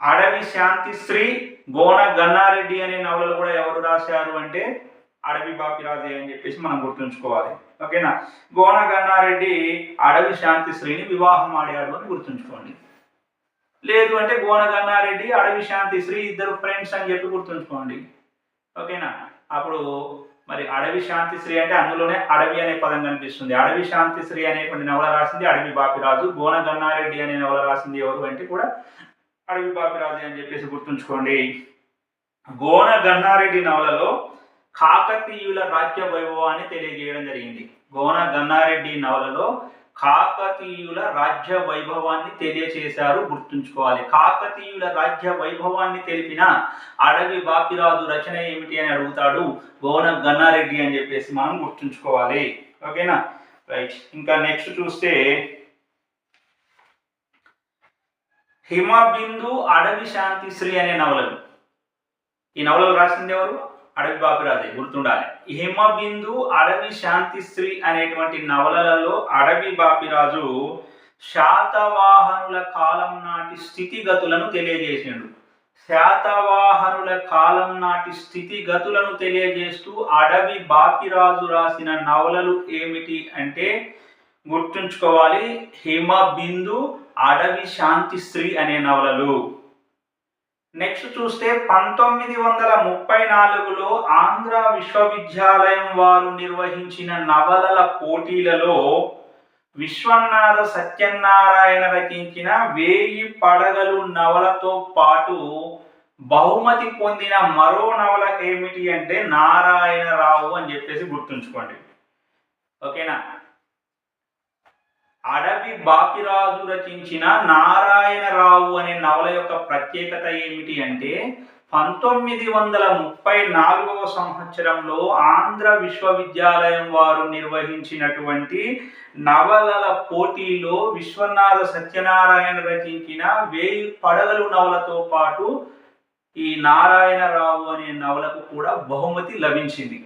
Speaker 1: అడవి శాంతిశ్రీ, గోన గన్నారెడ్డి అనే నవలలు కూడా ఎవరు రాశారు అంటే అడవి బాపిరాజు అని చెప్పేసి మనం గుర్తుంచుకోవాలి. ఓకేనా. గోన గన్నారెడ్డి అడవి శాంతిశ్రీని వివాహం ఆడాడు అని గుర్తుంచుకోండి. లేదు అంటే గోన గన్నారెడ్డి, అడవి శాంతిశ్రీ ఇద్దరు ఫ్రెండ్స్ అని చెప్పి గుర్తుంచుకోండి. ఓకేనా. అప్పుడు మరి అడవి శాంతిశ్రీ అంటే అందులోనే అడవి అనే పదం కనిపిస్తుంది. అడవి శాంతిశ్రీ అనేటువంటి నవల రాసింది అడవి బాపిరాజు. గోన గన్నారెడ్డి అనే నవల రాసింది ఎవరు అంటే కూడా అడవి బాపిరాజు అని చెప్పేసి గుర్తుంచుకోండి. గోన గన్నారెడ్డి నవలలో కాకతీయుల రాజ్య వైభవాన్ని తెలియజేయడం జరిగింది. గోన గన్నారెడ్డి నవలలో కాకతీయుల రాజ్య వైభవాన్ని తెలియచేశారు, గుర్తుంచుకోవాలి. కాకతీయుల రాజ్య వైభవాన్ని తెలిపిన అడవి బాపిరాజు రచన ఏమిటి అని అడుగుతాడు, గోన గన్నారెడ్డి అని చెప్పేసి మనం గుర్తుంచుకోవాలి. ఓకేనా, రైట్. ఇంకా నెక్స్ట్ చూస్తే హిమబిందు అడవి శాంతిశ్రీ అనే నవలలు. ఈ నవలలు రాసింది ఎవరు? అడవి బాపిరాజే, గుర్తుండాలి. హిమబిందు అడవి శాంతిశ్రీ అనేటువంటి నవలలలో అడవి బాపిరాజు శాతవాహనుల కాలం నాటి స్థితిగతులను తెలియజేసిండు. శాతవాహనుల కాలం నాటి స్థితిగతులను తెలియజేస్తూ అడవి బాపిరాజు రాసిన నవలలు ఏమిటి అంటే గుర్తుంచుకోవాలి, హిమబిందు అడవి శాంతిశ్రీ అనే నవలలు. నెక్స్ట్ చూస్తే 1934లో ఆంధ్ర విశ్వవిద్యాలయం వారు నిర్వహించిన నవలల పోటీలలో విశ్వనాథ సత్యనారాయణ రచించిన 1000 పడగలు నవలతో పాటు బహుమతి పొందిన మరో నవల ఏమిటి అంటే నారాయణరావు అని చెప్పేసి గుర్తుంచుకోండి. ఓకేనా, అడవి బాపిరాజు రచించిన నారాయణరావు అనే నవల యొక్క ప్రత్యేకత ఏమిటి అంటే 1934వ సంవత్సరంలో ఆంధ్ర విశ్వవిద్యాలయం వారు నిర్వహించినటువంటి నవలల పోటీలో విశ్వనాథ సత్యనారాయణ రచించిన 1000 పడగలు నవలతో పాటు ఈ నారాయణరావు అనే నవలకు కూడా బహుమతి లభించింది.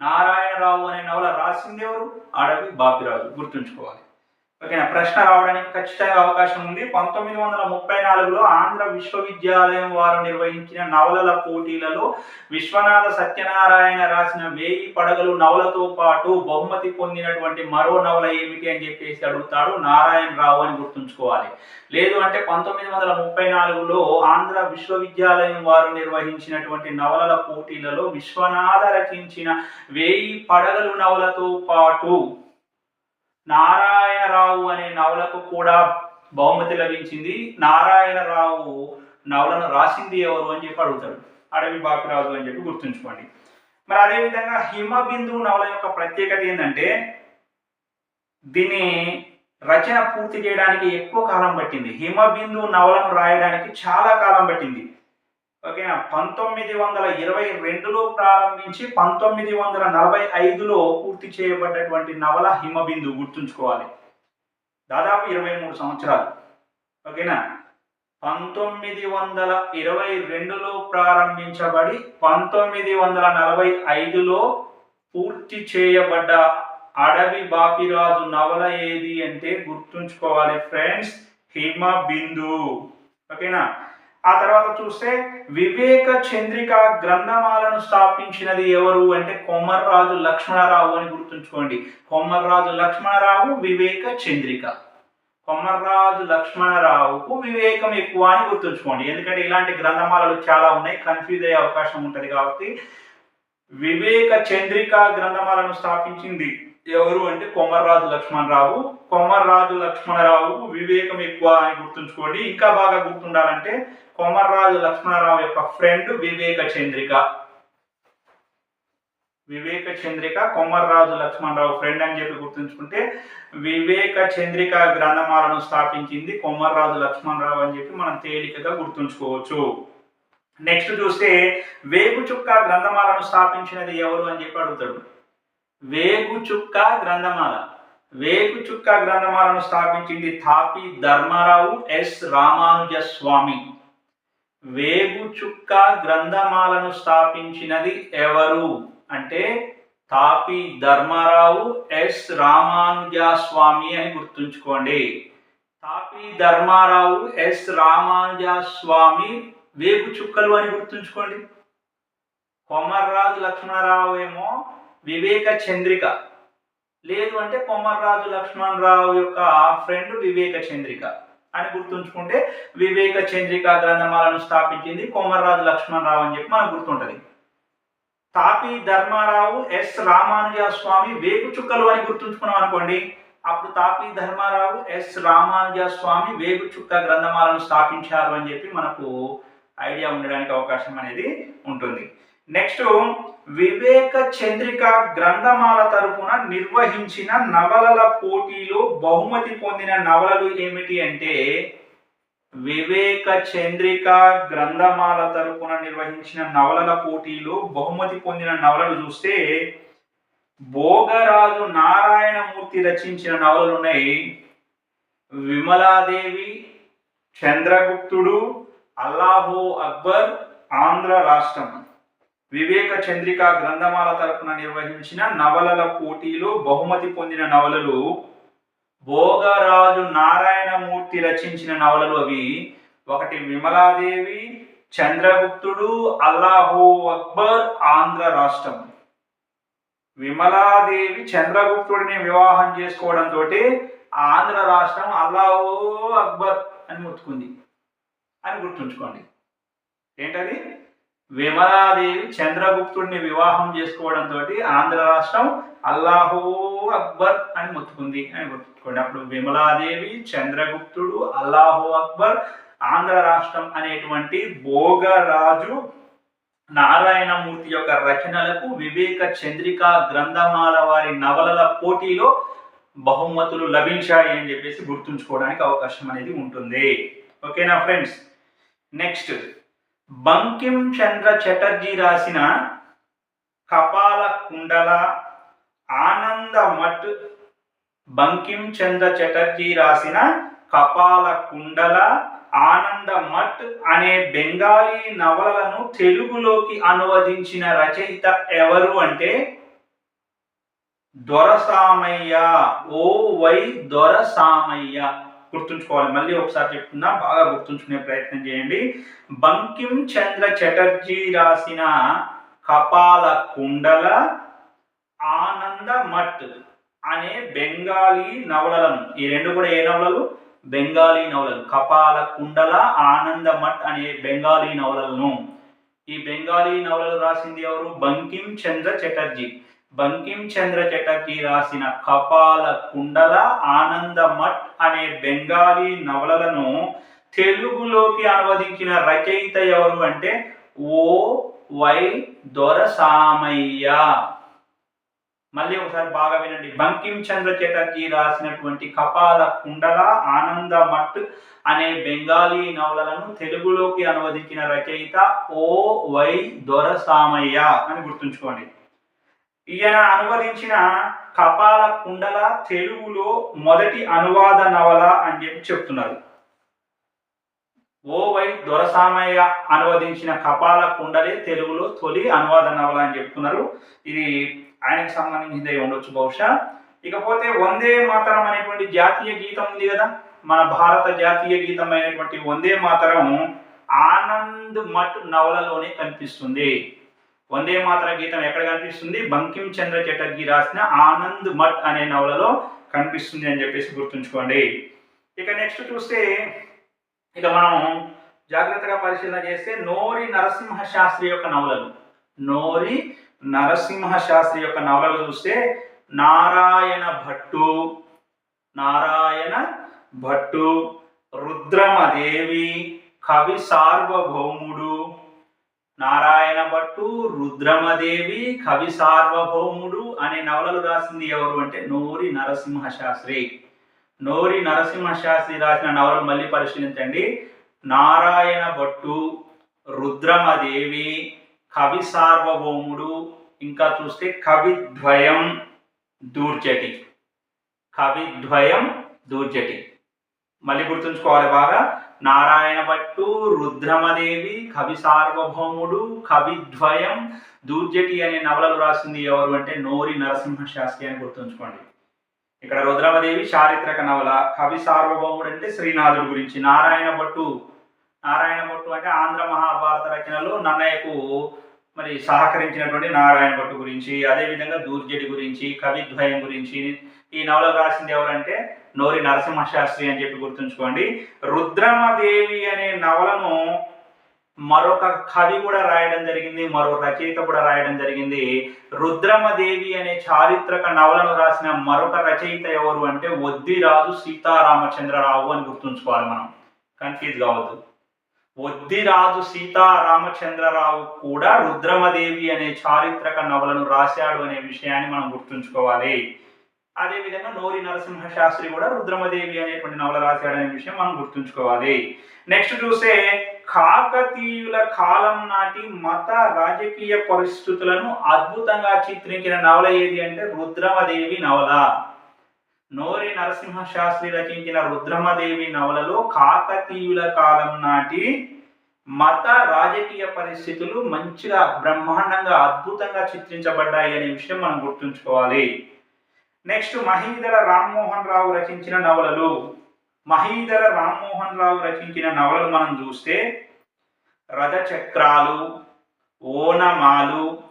Speaker 1: నారాయణరావు అనే నవల రాసింది ఎవరు? అడవి బాపిరాజు, గుర్తుంచుకోవాలి. ఓకేనా, ప్రశ్న రావడానికి ఖచ్చితంగా అవకాశం ఉంది. 1934లో ఆంధ్ర విశ్వవిద్యాలయం వారు నిర్వహించిన నవలల పోటీలలో విశ్వనాథ సత్యనారాయణ రాసిన 1000 పడగలు నవలతో పాటు బహుమతి పొందినటువంటి మరో నవల ఏమిటి అని చెప్పేసి అడుగుతాడు, నారాయణరావు అని గుర్తుంచుకోవాలి. లేదు అంటే 1934లో ఆంధ్ర విశ్వవిద్యాలయం వారు నిర్వహించినటువంటి నవలల పోటీలలో విశ్వనాథ రచించిన 1000 పడగలు నవలతో పాటు నారాయణరావు అనే నవలకు కూడా బహుమతి లభించింది. నారాయణరావు నవలను రాసింది ఎవరు అని చెప్పి అడుగుతాడు, అడవి బాపిరాజు అని చెప్పి గుర్తుంచుకోండి. మరి అదేవిధంగా హిమబిందు నవల యొక్క ప్రత్యేకత ఏంటంటే దీని రచన పూర్తి చేయడానికి ఎక్కువ కాలం పట్టింది. హిమబిందు నవలను రాయడానికి చాలా కాలం పట్టింది. ఓకేనా, 1922లో ప్రారంభించి 1945లో పూర్తి చేయబడ్డటువంటి నవల హిమబిందు, గుర్తుంచుకోవాలి. దాదాపు 23 సంవత్సరాలు. ఓకేనా, 1922లో ప్రారంభించబడి 1945లో పూర్తి చేయబడ్డ అడవి బాపిరాజు నవల ఏది అంటే గుర్తుంచుకోవాలి ఫ్రెండ్స్, హిమబిందు. ఓకేనా, ఆ తర్వాత చూస్తే వివేక చంద్రిక గ్రంథమాలను స్థాపించినది ఎవరు అంటే కొమర్రాజు లక్ష్మణరావు అని గుర్తుంచుకోండి. కొమర్రాజు లక్ష్మణరావు, వివేక చంద్రిక. కొమర్రాజు లక్ష్మణరావుకు వివేకం ఎక్కువ అని గుర్తుంచుకోండి, ఎందుకంటే ఇలాంటి గ్రంథమాలలు చాలా ఉన్నాయి, కన్ఫ్యూజ్ అయ్యే అవకాశం ఉంటుంది. కాబట్టి వివేక చంద్రిక గ్రంథమాలను స్థాపించింది ఎవరు అంటే కొమర్రాజు లక్ష్మణరావు. కొమర్రాజు లక్ష్మణరావుకు వివేకం ఎక్కువ అని గుర్తుంచుకోండి. ఇంకా బాగా గుర్తుండాలంటే కొమర్రాజు లక్ష్మణరావు యొక్క ఫ్రెండ్ వివేక చంద్రిక. వివేక చంద్రిక కొమర్రాజు లక్ష్మణరావు ఫ్రెండ్ అని చెప్పి గుర్తుంచుకుంటే వివేక చంద్రిక గ్రంథమాలను స్థాపించింది కొమర్రాజు లక్ష్మణరావు అని చెప్పి మనం తేలికగా గుర్తుంచుకోవచ్చు. నెక్స్ట్ చూస్తే వేగు చుక్క గ్రంథమాలను స్థాపించినది ఎవరు అని చెప్పి అడుగుతాడు. వేగు చుక్క గ్రంథమాల, వేగు చుక్క గ్రంథమాలను స్థాపించింది తాపి ధర్మారావు ఎస్ రామానుజ స్వామి. వేగు చుక్క గ్రంథమాలను స్థాపించినది ఎవరు అంటే తాపి ధర్మారావు ఎస్ రామానుజ స్వామి అని గుర్తుంచుకోండి. తాపి ధర్మారావు ఎస్ రామానుజ స్వామి వేగు చుక్కలు అని గుర్తుంచుకోండి. కొమర్రాజు లక్ష్మణరావు ఏమో వివేక చంద్రిక, లేదు అంటే కొమర్రాజు లక్ష్మణరావు యొక్క ఫ్రెండ్ వివేక చంద్రిక అని గుర్తుంచుకుంటే వివేక చంద్రిక గ్రంథమాలను స్థాపించింది కొమర్రాజు లక్ష్మణరావు అని చెప్పి మనకు గుర్తుంటది. తాపి ధర్మారావు ఎస్ రామానుజ స్వామి వేగు చుక్కలు అని గుర్తుంచుకున్నాం అనుకోండి, అప్పుడు తాపి ధర్మారావు ఎస్ రామానుజ స్వామి వేగు చుక్క గ్రంథమాలను స్థాపించారు అని చెప్పి మనకు ఐడియా ఉండడానికి అవకాశం అనేది ఉంటుంది. నెక్స్ట్ వివేక చంద్రిక గ్రంథమాల తరపున నిర్వహించిన నవలల పోటీలో బహుమతి పొందిన నవలలు ఏమిటి అంటే, వివేక చంద్రిక గ్రంథమాల తరపున నిర్వహించిన నవలల పోటీలో బహుమతి పొందిన నవలలు చూస్తే భోగరాజు నారాయణమూర్తి రచించిన నవలలు ఉన్నాయి. విమలాదేవి, చంద్రగుప్తుడు, అల్లాహో అక్బర్, ఆంధ్ర రాష్ట్రం. వివేక చంద్రిక గ్రంథమాల తరపున నిర్వహించిన నవలల పోటీలో బహుమతి పొందిన నవలలు భోగరాజు నారాయణమూర్తి రచించిన నవలలు అవి. ఒకటి విమలాదేవి, చంద్రగుప్తుడు, అల్లాహో అక్బర్, ఆంధ్ర రాష్ట్రం. విమలాదేవి చంద్రగుప్తుడిని వివాహం చేసుకోవడంతో ఆంధ్ర రాష్ట్రం అల్లాహో అక్బర్ అని మొత్తుకుంది అని గుర్తుంచుకోండి. ఏంటది? విమలాదేవి చంద్రగుప్తుడిని వివాహం చేసుకోవడంతో ఆంధ్ర రాష్ట్రం అల్లాహో అక్బర్ అని మొత్తుకుంది అని గుర్తుంచుకోండి. అప్పుడు విమలాదేవి, చంద్రగుప్తుడు, అల్లాహో అక్బర్, ఆంధ్ర రాష్ట్రం అనేటువంటి భోగరాజు నారాయణమూర్తి యొక్క రచనలకు వివేక చంద్రిక గ్రంథమాల వారి నవలల పోటీలో బహుమతులు లభించాయి అని చెప్పేసి గుర్తుంచుకోవడానికి అవకాశం అనేది ఉంటుంది. ఓకేనా ఫ్రెండ్స్? నెక్స్ట్ బంకిం చంద్ర చటర్జీ రాసిన కపాల కుండల, ఆనంద మఠ్. బంకిం చంద్ర చటర్జీ రాసిన కపాల కుండల, ఆనంద మఠ్ అనే బెంగాలీ నవలలను తెలుగులోకి అనువదించిన రచయిత ఎవరు అంటే దొరసామయ్య. ఓ.వై. దొరసామయ్య. గుర్తుంచుకోవాలి. మళ్ళీ ఒకసారి చెప్తున్నా, బాగా గుర్తుంచుకునే ప్రయత్నం చేయండి. బంకిం చంద్ర చటర్జీ రాసిన కపాల కుండల, ఆనంద మఠ్ అనే బెంగాలీ నవలలను, ఈ రెండు కూడా ఏ నవలలు? బెంగాలీ నవలలు. కపాల కుండల, ఆనంద మఠ్ అనే బెంగాలీ నవలలను. ఈ బెంగాలీ నవలలు రాసింది ఎవరు? బంకిం చంద్ర చటర్జీ. బంకిం చంద్ర చటర్జీ రాసిన కపాల కుండల, ఆనంద మఠ్ అనే బెంగాలీ నవలలను తెలుగులోకి అనువదించిన రచయిత ఎవరు అంటే ఓ.వై. దొరసామయ్య. మళ్ళీ ఒకసారి బాగా వినండి. బంకిం చంద్ర చటర్జీ రాసినటువంటి కపాల కుండల, ఆనంద మఠ్ అనే బెంగాలీ నవలలను తెలుగులోకి అనువదించిన రచయిత ఓ.వై. దొరసామయ్య అని గుర్తుంచుకోండి. ఈయన అనువదించిన కపాల కుండల తెలుగులో మొదటి అనువాద నవల అని చెప్పి చెప్తున్నారు. ఓ.వై. దొరసామయ్య అనువదించిన కపాల కుండలే తెలుగులో తొలి అనువాద నవల అని చెప్తున్నారు. ఇది ఆయనకు సంబంధించిందే ఉండొచ్చు బహుశా. ఇకపోతే వందే మాతరం అనేటువంటి జాతీయ గీతం ఉంది కదా, మన భారత జాతీయ గీతం అయినటువంటి వందే మాతరం ఆనంద్ మఠ్ నవలలోనే కనిపిస్తుంది. వందే మాతర గీతం ఎక్కడ కనిపిస్తుంది? బంకిం చంద్ర చటర్జీ రాసిన ఆనంద్ మఠ్ అనే నవలలో కనిపిస్తుంది అని చెప్పేసి గుర్తుంచుకోండి. ఇక నెక్స్ట్ చూస్తే, ఇక మనం జాగ్రత్తగా పరిశీలన చేస్తే నోరి నరసింహ శాస్త్రి యొక్క నవలలు. నోరి నరసింహ శాస్త్రి యొక్క నవలలు చూస్తే నారాయణ భట్టు, రుద్రమదేవి, కవి సార్వభౌముడు. నారాయణ భట్టు, రుద్రమదేవి, కవి సార్వభౌముడు అనే నవలలు రాసింది ఎవరు అంటే నోరి నరసింహ శాస్త్రి. నోరి నరసింహ శాస్త్రి రాసిన నవలలు మళ్ళీ పరిశీలించండి. నారాయణ భట్టు, రుద్రమదేవి, కవి సార్వభౌముడు, ఇంకా చూస్తే కవిద్వయం దూర్జటి. మళ్ళీ గుర్తుంచుకోవాలి బాగా. నారాయణ భట్టు, రుద్రమదేవి, కవి సార్వభౌముడు, కవిద్వయం దూర్జటి అనే నవలలు రాసింది ఎవరు అంటే నోరి నరసింహ శాస్త్రి అని గుర్తుంచుకోండి. ఇక్కడ రుద్రమదేవి చారిత్రక నవల, కవి సార్వభౌముడు అంటే శ్రీనాథుడు గురించి, నారాయణ భట్టు అంటే ఆంధ్ర మహాభారత రచనలో నన్నయ్యకు మరి సహకరించినటువంటి నారాయణ భట్టు గురించి, అదేవిధంగా దూర్జటి గురించి, కవిద్వయం గురించి ఈ నవలలు రాసింది ఎవరంటే నోరి నరసింహ శాస్త్రి అని చెప్పి గుర్తుంచుకోండి. రుద్రమదేవి అనే నవలను మరొక కవి కూడా రాయడం జరిగింది, మరో రచయిత కూడా రాయడం జరిగింది. రుద్రమదేవి అనే చారిత్రక నవలను రాసిన మరొక రచయిత ఎవరు అంటే వద్దిరాజు సీతారామచంద్రరావు అని గుర్తుంచుకోవాలి. మనం కన్ఫ్యూజ్ కావద్దు. వద్దిరాజు సీతారామచంద్రరావు కూడా రుద్రమదేవి అనే చారిత్రక నవలను రాశాడు అనే విషయాన్ని మనం గుర్తుంచుకోవాలి. అదేవిధంగా నోరి నరసింహ శాస్త్రి కూడా రుద్రమదేవి అనేటువంటి నవల రాశాడు అనే విషయం మనం గుర్తుంచుకోవాలి. నెక్స్ట్ చూస్తే కాకతీయుల కాలం నాటి మత రాజకీయ పరిస్థితులను అద్భుతంగా చిత్రించిన నవల ఏది అంటే రుద్రమదేవి నవల. నోరి నరసింహ శాస్త్రి రచించిన రుద్రమదేవి నవలలో కాకతీయుల కాలం నాటి మత రాజకీయ పరిస్థితులు మంచిగా బ్రహ్మాండంగా అద్భుతంగా చిత్రించబడ్డాయి అనే విషయం మనం గుర్తుంచుకోవాలి. నెక్స్ట్ మహీధర రామ్మోహన్ రావు రచించిన నవలలు. మహీధర రామ్మోహన్ రావు రచించిన నవలలు మనం చూస్తే రథచక్రాలు, ఓనమాలు,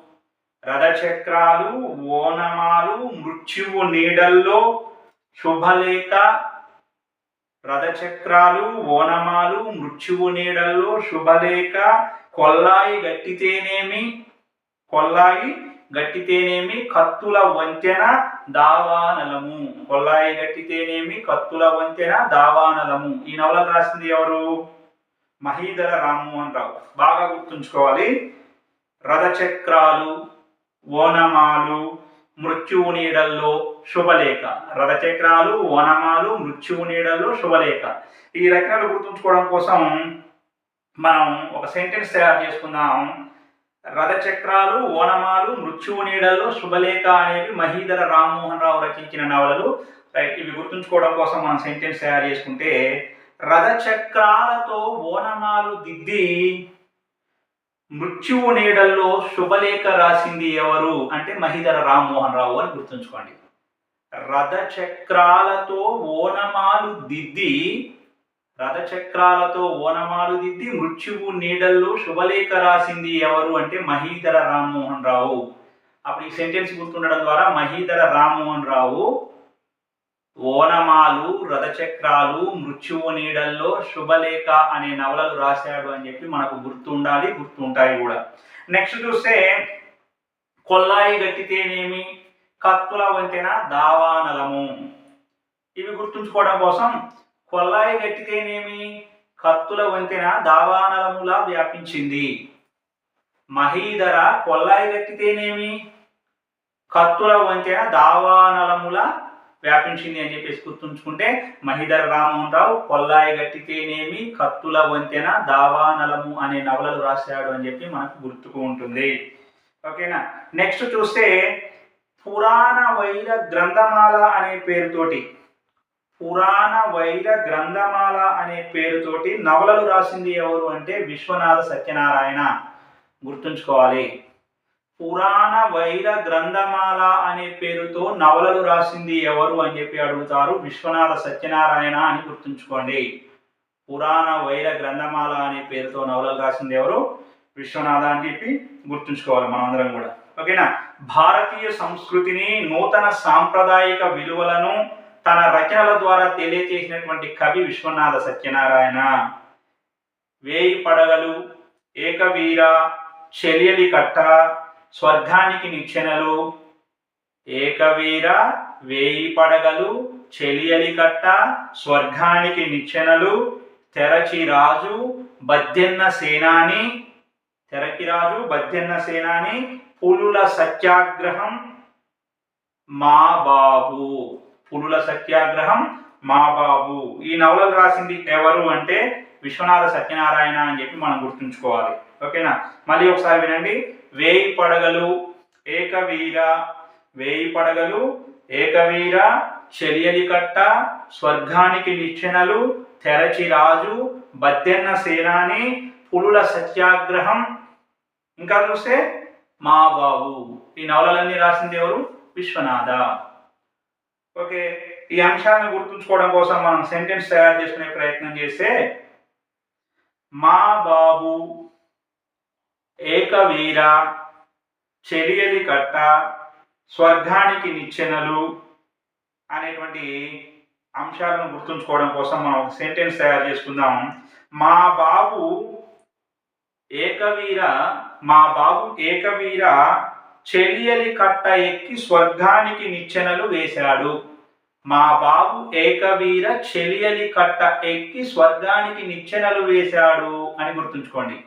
Speaker 1: రథచక్రాలు, ఓనమాలు, మృత్యువు నీడల్లో, శుభలేఖ. రథచక్రాలు, ఓనమాలు, మృత్యువు నీడల్లో, శుభలేఖ, కొల్లాయి గట్టితేనేమి, కత్తుల వంతెన, దావానలము. కొల్లాయి గట్టితేనేమి, కత్తుల వంతెన, దావానలము. ఈ నవలను రాసింది ఎవరు? మహీధర రామ్మోహన్ రావు. బాగా గుర్తుంచుకోవాలి. రథచక్రాలు, ఓనమాలు, మృత్యువు నీడల్లో, శుభలేఖ. రథచక్రాలు, ఓనమాలు, మృత్యువు నీడల్లో, శుభలేఖ. ఈ రచనలు గుర్తుంచుకోవడం కోసం మనం ఒక సెంటెన్స్ తయారు చేసుకుందాం. రథచక్రాలు, ఓనమాలు, మృత్యువు నీడల్లో, శుభలేఖ అనేవి మహీధర రామ్మోహన్ రావు రచించిన నవలలు. రైట్, ఇవి గుర్తుంచుకోవడం కోసం మనం సెంటెన్స్ తయారు చేసుకుంటే రథచక్రాలతో ఓనమాలు దిద్ది మృత్యువు నీడల్లో శుభలేఖ రాసింది ఎవరు అంటే మహీధర రామ్మోహన్ రావు అని గుర్తుంచుకోండి. రథచక్రాలతో ఓనమాలు దిద్ది మృత్యువు నీడల్లో శుభలేఖ రాసింది ఎవరు అంటే మహీధర రామ్మోహన్ రావు. అప్పుడు ఈ సెంటెన్స్ గుర్తుండడం ద్వారా మహీధర రామ్మోహన్ రావు ఓనమాలు, రథచక్రాలు, మృత్యువు నీడల్లో, శుభలేఖ అనే నవలలు రాశాడు అని చెప్పి మనకు గుర్తుండాలి, గుర్తుంటాయి కూడా. నెక్స్ట్ చూస్తే కొల్లాయి గట్టితేనేమి, కత్తుల వంతెన, దావానలము. ఇవి గుర్తుంచుకోవడం కోసం కొల్లాయి గట్టితేనేమి, కత్తుల వంతెన, దావానలములా వ్యాపించింది. మహీధర కొల్లాయి గట్టితేనేమి, కత్తుల వంతెన, దావానలముల వ్యాపించింది అని చెప్పేసి గుర్తుంచుకుంటే మహీధర రామ్మోహన్ రావు కొల్లాయి గట్టితేనేమి, కత్తుల వంతెన, దావానలము అనే నవలలు రాశాడు అని చెప్పి మనకు గుర్తుకు ఉంటుంది. ఓకేనా. నెక్స్ట్ చూస్తే పురాణ వైర గ్రంథమాల అనే పేరుతోటి నవలలు రాసింది ఎవరు అంటే విశ్వనాథ సత్యనారాయణ. గుర్తుంచుకోవాలి. పురాణ వైర గ్రంథమాల అనే పేరుతో నవలలు రాసింది ఎవరు అని చెప్పి అడుగుతారు. విశ్వనాథ సత్యనారాయణ అని గుర్తుంచుకోండి. పురాణ వైర గ్రంథమాల అనే పేరుతో నవలలు రాసింది ఎవరు? విశ్వనాథ అని చెప్పి గుర్తుంచుకోవాలి మనం అందరం కూడా. ఓకేనా. భారతీయ సంస్కృతిని, నూతన సాంప్రదాయిక విలువలను తన రచనల ద్వారా తెలియచేసినటువంటి కవి విశ్వనాథ సత్యనారాయణ. వేయి పడగలు, ఏకవీర, చెలియలి కట్ట, స్వర్గానికి నిచ్చెనలు. ఏకవీర, వేయి పడగలు, చెలియలి కట్ట, స్వర్గానికి నిచ్చెనలు, తెరచిరాజు, బద్దెన్న సేనాని, పులుల సత్యాగ్రహం, మా బాబు. ఈ నవలలు రాసింది ఎవరు అంటే విశ్వనాథ సత్యనారాయణ అని చెప్పి మనం గుర్తుంచుకోవాలి. ఓకేనా. మళ్ళీ ఒకసారి వినండి. వేయి పడగలు, ఏకవీర, చెలియలి కట్ట, స్వర్గానికి నిచ్చెనలు, తెరచిరాజు, బద్దెన్న సేనాని, పులుల సత్యాగ్రహం, ఇంకా చూస్తే మా బాబు. ఈ నవలలన్నీ రాసింది ఎవరు? విశ్వనాథ. ఓకే. ఈ అంశాలను గుర్తుంచుకోవడం కోసం మనం సెంటెన్స్ తయారు చేసుకునే ప్రయత్నం చేస్తే మా బాబు, ఏకవీర, చెలియలి కట్ట, స్వర్గానికి నిచ్చెనలు అనేటువంటి అంశాలను గుర్తుంచుకోవడం కోసం మనం ఒక సెంటెన్స్ తయారు చేసుకుందాం. మా బాబు ఏకవీర చెలియలి కట్ట ఎక్కి స్వర్గానికి నిచ్చెనలు వేశాడు. మా బాబు ఏకవీర చెలియలి కట్ట ఎక్కి స్వర్గానికి నిచ్చెనలు వేశాడు అని గుర్తుంచుకోండి.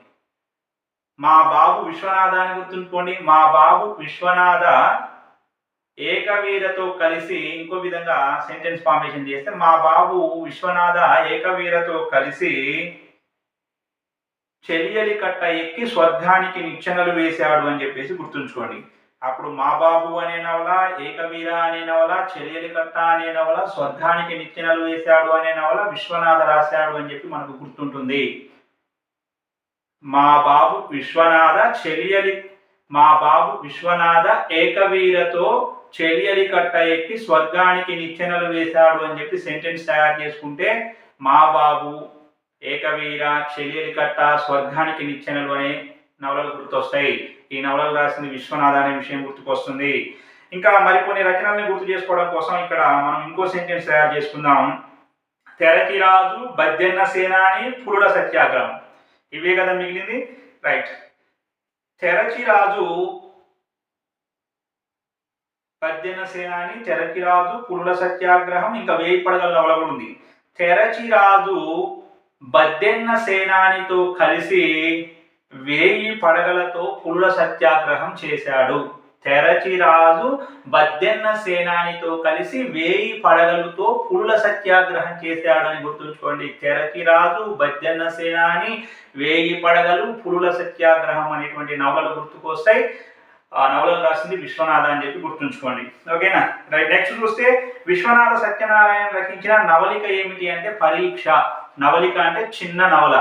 Speaker 1: మా బాబు విశ్వనాథ అని గుర్తుంచుకోండి. మా బాబు విశ్వనాథ ఏకవీరతో కలిసి, ఇంకో విధంగా సెంటెన్స్ ఫార్మేషన్ చేస్తే, మా బాబు విశ్వనాథ ఏకవీరతో కలిసి చెలియలి కట్ట ఎక్కి స్వర్గానికి నిచ్చెనలు వేశాడు అని చెప్పేసి గుర్తుంచుకోండి. అప్పుడు మా బాబు అనే నవల, ఏకవీర అనే నవల, చెలియలి కట్ట అనే నవల, స్వర్గానికి నిచ్చెనలు వేశాడు అనే నవల విశ్వనాథ రాశాడు అని చెప్పి మనకు గుర్తుంటుంది. మా బాబు విశ్వనాథ ఏకవీరతో చెలియలి కట్ట ఎక్కి స్వర్గానికి నిచ్చెనలు వేశాడు అని చెప్పి సెంటెన్స్ తయారు చేసుకుంటే మా బాబు, ఏకవీర, చెలియలి కట్ట, స్వర్గానికి నిచ్చెనలు అనే నవలలు గుర్తొస్తాయి. ఈ నవలలు రాసింది విశ్వనాథ అనే విషయం గుర్తుకొస్తుంది. ఇంకా మరికొన్ని రచనల్ని గుర్తు చేసుకోవడం కోసం ఇక్కడ మనం ఇంకో సెంటెన్స్ తయారు చేసుకుందాం. తెరచిరాజు, బద్దెన్న సేనాని, పులుల సత్యాగ్రహం. ఇవే కదా మిగిలింది, రైట్. తెరచిరాజు, బద్దెన్న సేనాని, తెరచిరాజు, పులుల సత్యాగ్రహం, ఇంకా వేయి పడగల నవల కూడా ఉంది. తెరచిరాజు బద్దెన్న సేనానితో కలిసి 1000 పడగలతో పులుల సత్యాగ్రహం చేశాడు. తెరచిరాజు బద్దెన్న సేనానితో కలిసి 1000 పడగలతో పులుల సత్యాగ్రహం చేశాడు అని గుర్తుంచుకోండి. తెరచిరాజు, బద్దెన్న సేనాని, 1000 పడగలు, పులుల సత్యాగ్రహం అనేటువంటి నవలలు గుర్తుకొస్తాయి. ఆ నవలను రాసింది విశ్వనాథ అని చెప్పి గుర్తుంచుకోండి. ఓకేనా, రైట్. నెక్స్ట్ చూస్తే విశ్వనాథ సత్యనారాయణ రచించిన నవలిక ఏమిటి అంటే పరీక్ష. నవలిక అంటే చిన్న నవల.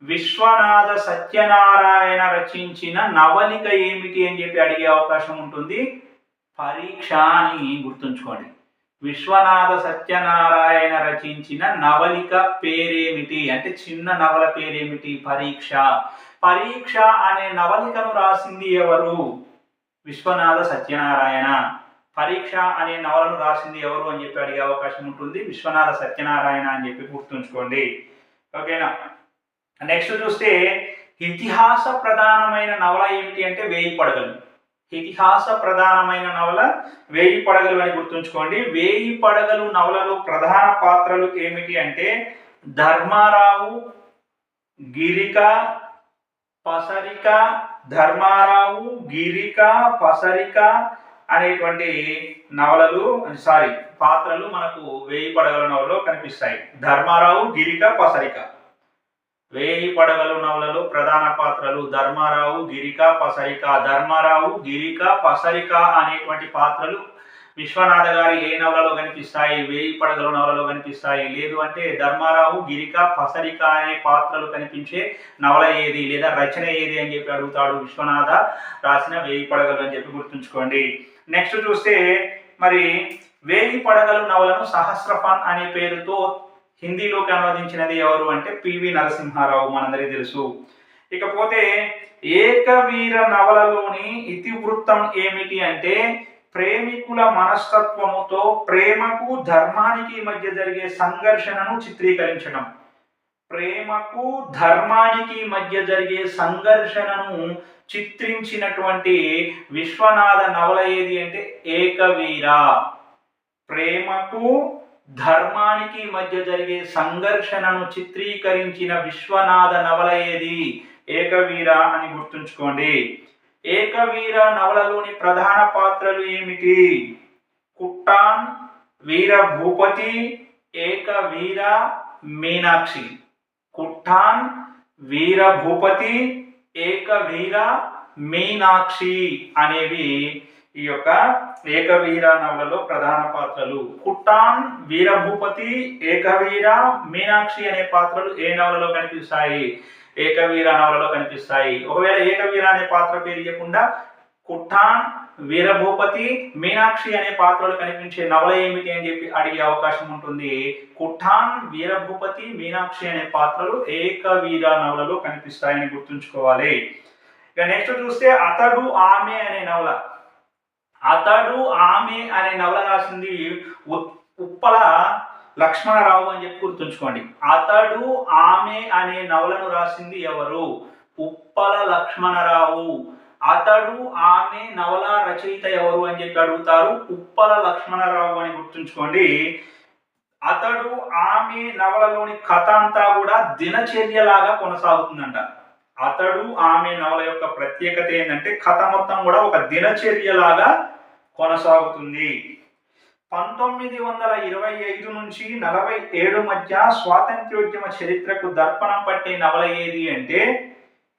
Speaker 1: విశ్వనాథ సత్యనారాయణ రచించిన నవలిక ఏమిటి అని చెప్పి అడిగే అవకాశం ఉంటుంది. పరీక్ష అని గుర్తుంచుకోండి. విశ్వనాథ సత్యనారాయణ రచించిన నవలిక పేరేమిటి అంటే చిన్న నవల పేరేమిటి? పరీక్ష. పరీక్ష అనే నవలికను రాసింది ఎవరు? విశ్వనాథ సత్యనారాయణ. పరీక్ష అనే నవలను రాసింది ఎవరు అని చెప్పి అడిగే అవకాశం ఉంటుంది. విశ్వనాథ సత్యనారాయణ అని చెప్పి గుర్తుంచుకోండి. ఓకేనా, నెక్స్ట్ చూస్తే ఇతిహాస ప్రధానమైన నవల ఏమిటి అంటే 1000 పడగలు. ఇతిహాస ప్రధానమైన నవల 1000 పడగలు అని గుర్తుంచుకోండి. 1000 పడగలు నవలలో ప్రధాన పాత్రలు ఏమిటి అంటే ధర్మారావు, గిరిక, పసరిక. ధర్మారావు, గిరిక, పసరిక అనేటువంటి పాత్రలు మనకు 1000 పడగల నవలలో కనిపిస్తాయి. ధర్మారావు, గిరిక, పసరిక. 1000 పడగలు నవలలో ప్రధాన పాత్రలు ధర్మారావు, గిరిక, పసరిక. ధర్మారావు, గిరిక, పసరిక అనేటువంటి పాత్రలు విశ్వనాథ గారి ఏ నవలలో కనిపిస్తాయి? 1000 పడగల నవలలో కనిపిస్తాయి. లేదు అంటే ధర్మారావు, గిరిక, పసరిక అనే పాత్రలు కనిపించే నవల ఏది లేదా రచన ఏది అని చెప్పి అడుగుతాడు. విశ్వనాథ రాసిన 1000 పడగలు అని చెప్పి గుర్తుంచుకోండి. నెక్స్ట్ చూస్తే మరి 1000 పడగలు నవలను సహస్రఫాన్ అనే పేరుతో హిందీలోకి అనువదించినది ఎవరు అంటే పివి నరసింహారావు, మనందరికీ తెలుసు. ఇకపోతే ఏకవీర నవలలోని ఇతివృత్తం ఏమిటి అంటే ప్రేమికుల మనస్తత్వముతో ప్రేమకు ధర్మానికి మధ్య జరిగే సంఘర్షణను చిత్రీకరించడం. ప్రేమకు ధర్మానికి మధ్య జరిగే సంఘర్షణను చిత్రించినటువంటి విశ్వనాథ నవల ఏది అంటే ఏకవీర. ప్రేమకు ధర్మానికి మధ్య జరిగే సంఘర్షణను చిత్రీకరించిన విశ్వనాథ నవల ఏది? ఏకవీర అని గుర్తుంచుకోండి. ఏకవీర నవలలోని ప్రధాన పాత్రలు ఏమిటి? కుట్టాన్, వీర భూపతి, ఏకవీర, మీనాక్షి. కుట్టాన్, వీర భూపతి, ఏకవీర, మీనాక్షి అనేవి ఈ యొక్క ఏకవీర నవలలో ప్రధాన పాత్రలు. కుట్టాన్, వీరభూపతి, ఏకవీర, మీనాక్షి అనే పాత్రలు ఏ నవలలో కనిపిస్తాయి? ఏకవీర నవలలో కనిపిస్తాయి. ఒకవేళ ఏకవీర అనే పాత్ర పేరు ఇవ్వకుండా కుట్టాన్, వీరభూపతి, మీనాక్షి అనే పాత్రలు కనిపించే నవల ఏమిటి అని చెప్పి అడిగే అవకాశం ఉంటుంది. కుట్టాన్, వీరభూపతి, మీనాక్షి అనే పాత్రలు ఏకవీర నవలలో కనిపిస్తాయని గుర్తుంచుకోవాలి. ఇక నెక్స్ట్ చూస్తే అతడు ఆమె అనే నవల. అతడు ఆమె అనే నవల రాసింది ఉప్పల లక్ష్మణరావు అని చెప్పి గుర్తుంచుకోండి. అతడు ఆమె అనే నవలను రాసింది ఎవరు? ఉప్పల లక్ష్మణరావు. అతడు ఆమె నవల రచయిత ఎవరు అని చెప్పి అడుగుతారు. ఉప్పల లక్ష్మణరావు అని గుర్తుంచుకోండి. అతడు ఆమె నవలలోని కథ అంతా కూడా దినచర్యలాగా కొనసాగుతుందంట. అతడు ఆమె నవల యొక్క ప్రత్యేకత ఏంటంటే కథ మొత్తం కూడా ఒక దినచర్యలాగా కొనసాగుతుంది. 1925 నుంచి 47 మధ్య స్వాతంత్ర్యోద్యమ చరిత్రకు దర్పణం పట్టే నవల ఏది అంటే